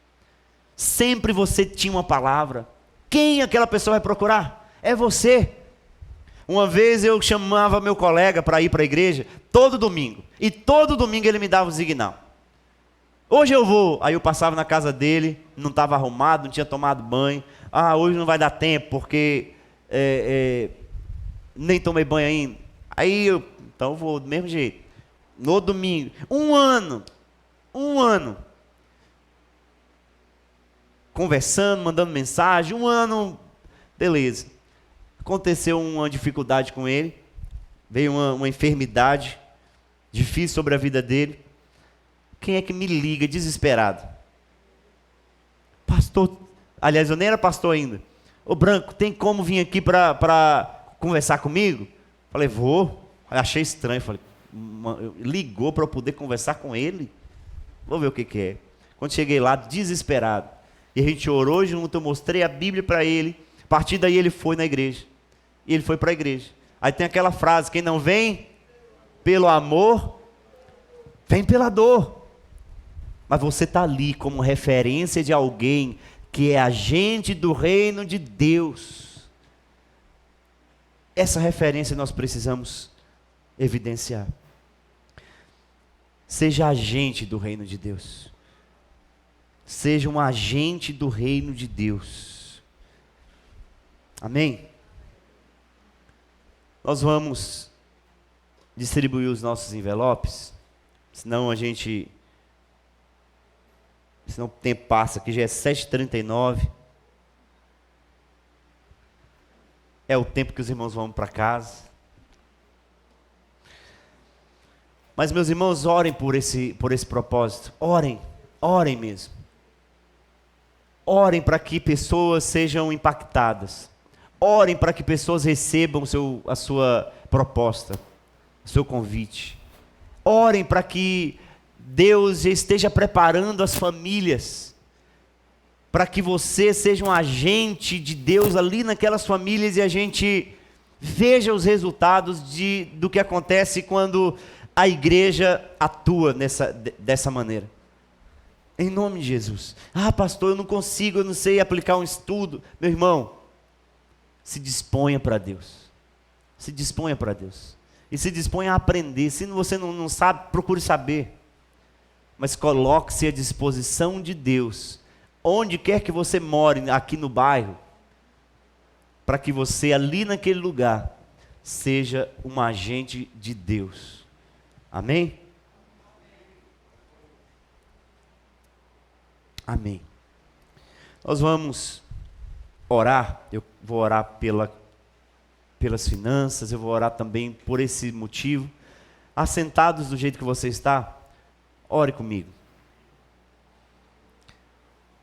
[SPEAKER 3] sempre você tinha uma palavra. Quem aquela pessoa vai procurar? É você. Uma vez eu chamava meu colega para ir para a igreja, todo domingo. E todo domingo ele me dava um signal. Hoje eu vou. Aí eu passava na casa dele, não estava arrumado, não tinha tomado banho. Ah, hoje não vai dar tempo, porque nem tomei banho ainda. Aí então eu vou do mesmo jeito. No domingo. Um ano. Conversando, mandando mensagem, um ano. Beleza. Aconteceu uma dificuldade com ele, veio uma enfermidade difícil sobre a vida dele. Quem é que me liga desesperado? Pastor, aliás, eu nem era pastor ainda. Ô Branco, tem como vir aqui para conversar comigo? Falei, vou. Achei estranho, falei, ligou para eu poder conversar com ele? Vou ver o que é. Quando cheguei lá, desesperado, e a gente orou junto, eu mostrei a Bíblia para ele. A partir daí ele foi na igreja. E ele foi para a igreja. Aí tem aquela frase: quem não vem pelo amor, vem pela dor. Mas você está ali como referência de alguém que é agente do reino de Deus. Essa referência nós precisamos evidenciar. Seja agente do reino de Deus. Seja um agente do reino de Deus. Amém? Nós vamos distribuir os nossos envelopes, senão o tempo passa, que já é 7h39. É o tempo que os irmãos vão para casa. Mas meus irmãos, orem por esse propósito. Orem mesmo. Orem para que pessoas sejam impactadas. Orem para que pessoas recebam a sua proposta, o seu convite. Orem para que Deus esteja preparando as famílias, para que você seja um agente de Deus ali naquelas famílias e a gente veja os resultados do que acontece quando a igreja atua dessa maneira. Em nome de Jesus. Ah, pastor, eu não consigo, eu não sei aplicar um estudo. Meu irmão, se disponha para Deus. Se disponha para Deus. E se disponha a aprender. Se você não sabe, procure saber. Mas coloque-se à disposição de Deus, onde quer que você more, aqui no bairro, para que você ali naquele lugar seja um agente de Deus. Amém? Amém. Nós vamos orar. Eu vou orar pelas finanças, eu vou orar também por esse motivo. Assentados do jeito que você está, ore comigo.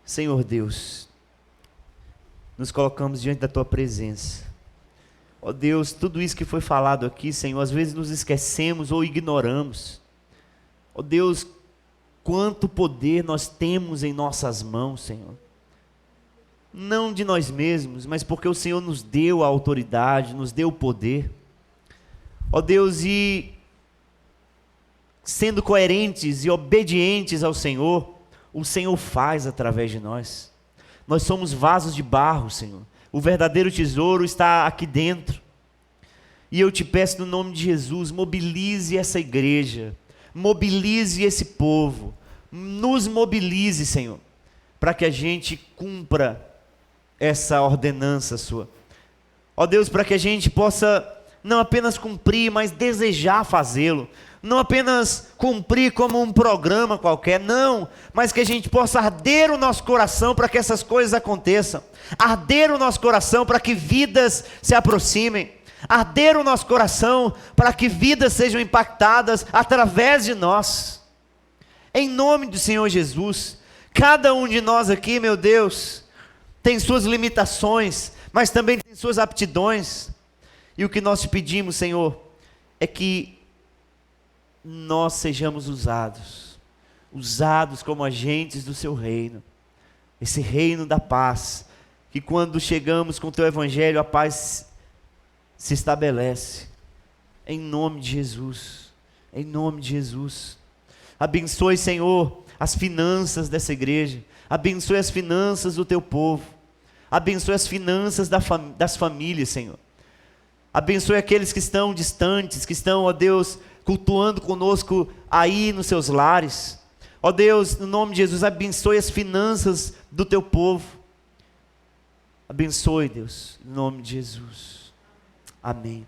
[SPEAKER 3] Senhor Deus, nos colocamos diante da tua presença. Ó Deus, tudo isso que foi falado aqui, Senhor, às vezes nos esquecemos ou ignoramos. Ó Deus, quanto poder nós temos em nossas mãos, Senhor. Não de nós mesmos, mas porque o Senhor nos deu a autoridade, nos deu o poder. Ó Deus, e sendo coerentes e obedientes ao Senhor, o Senhor faz através de nós. Nós somos vasos de barro, Senhor. O verdadeiro tesouro está aqui dentro. E eu te peço no nome de Jesus, mobilize essa igreja, mobilize esse povo, nos mobilize, Senhor, para que a gente cumpra essa ordenança sua. Ó Deus, para que a gente possa não apenas cumprir, mas desejar fazê-lo. Não apenas cumprir como um programa qualquer, não, mas que a gente possa arder o nosso coração para que essas coisas aconteçam, arder o nosso coração para que vidas se aproximem, arder o nosso coração para que vidas sejam impactadas através de nós, em nome do Senhor Jesus. Cada um de nós aqui, meu Deus, tem suas limitações, mas também tem suas aptidões, e o que nós te pedimos, Senhor, é que nós sejamos usados como agentes do seu reino, esse reino da paz, que quando chegamos com o teu evangelho, a paz se estabelece, em nome de Jesus, em nome de Jesus. Abençoe, Senhor, as finanças dessa igreja, abençoe as finanças do teu povo, abençoe as finanças das famílias, Senhor, abençoe aqueles que estão distantes, que estão, ó Deus, cultuando conosco aí nos seus lares. Ó Deus, no nome de Jesus, abençoe as finanças do teu povo. Abençoe, Deus, no nome de Jesus. Amém.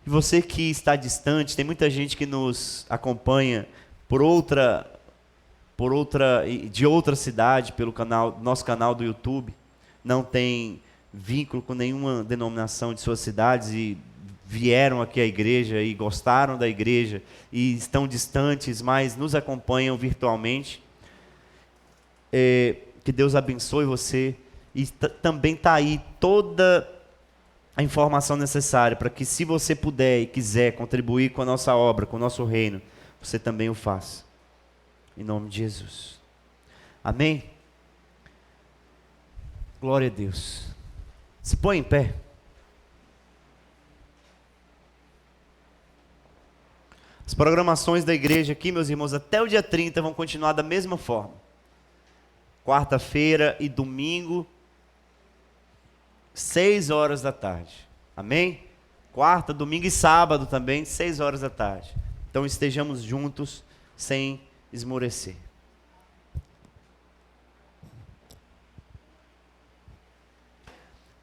[SPEAKER 3] E você que está distante, tem muita gente que nos acompanha de outra cidade, pelo nosso canal do YouTube, não tem vínculo com nenhuma denominação de suas cidades e vieram aqui à igreja e gostaram da igreja e estão distantes, mas nos acompanham virtualmente. Que Deus abençoe você, e também está aí toda a informação necessária para que, se você puder e quiser contribuir com a nossa obra, com o nosso reino, você também o faça, em nome de Jesus. Amém? Glória a Deus. Se põe em pé. As programações da igreja aqui, meus irmãos, até o dia 30 vão continuar da mesma forma. Quarta-feira e domingo, 6 horas da tarde. Amém? Quarta, domingo e sábado também, 6 horas da tarde. Então estejamos juntos, sem esmorecer.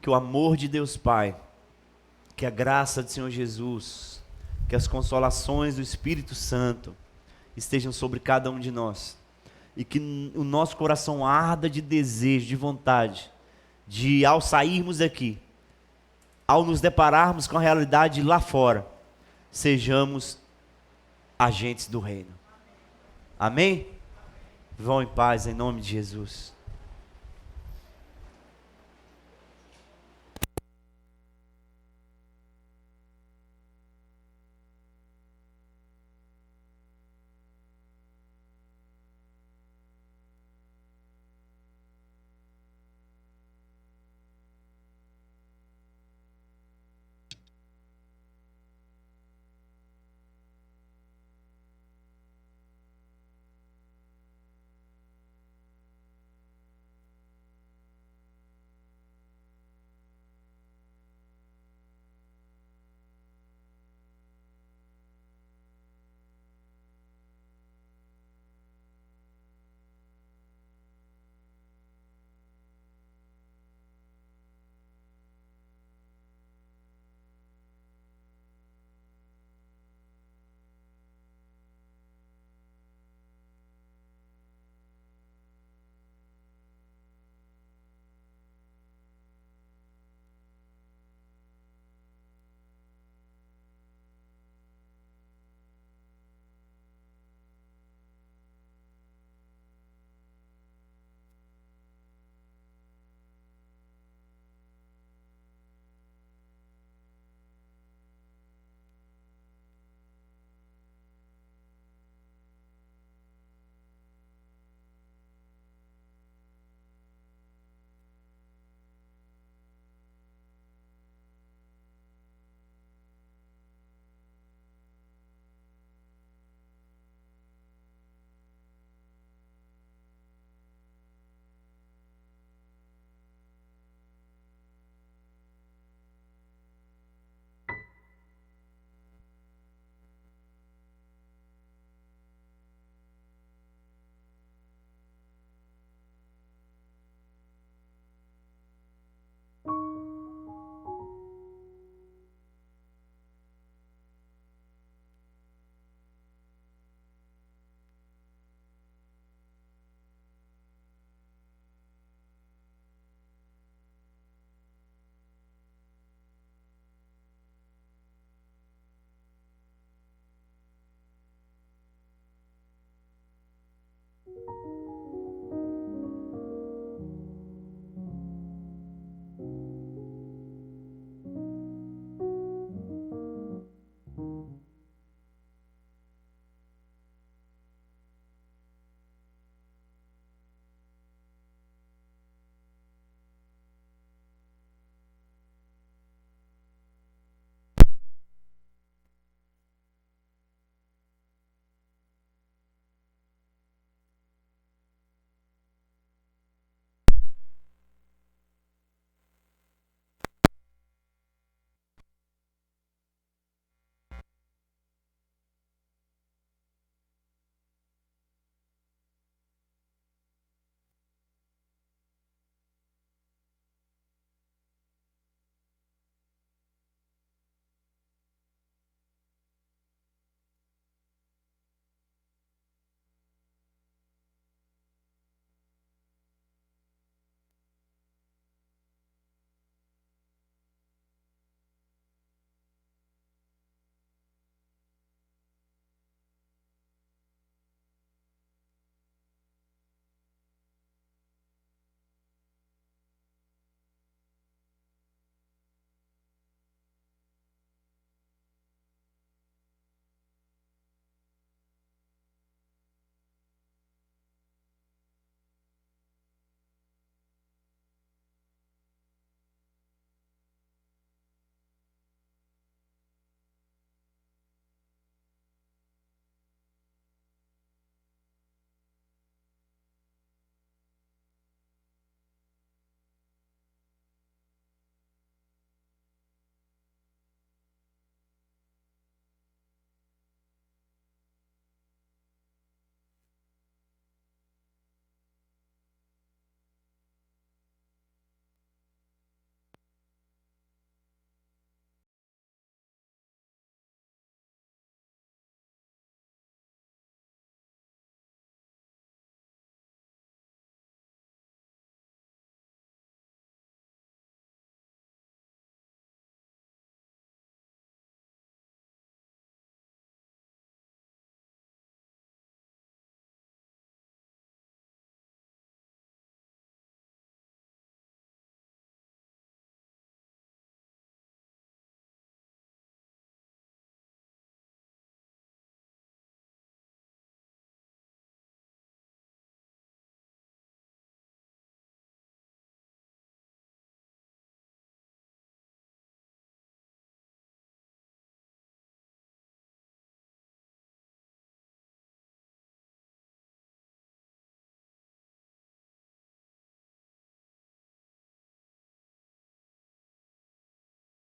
[SPEAKER 3] Que o amor de Deus Pai, que a graça do Senhor Jesus, que as consolações do Espírito Santo estejam sobre cada um de nós, e que o nosso coração arda de desejo, de vontade, de, ao sairmos daqui, ao nos depararmos com a realidade lá fora, sejamos agentes do reino. Amém? Vão em paz, em nome de Jesus.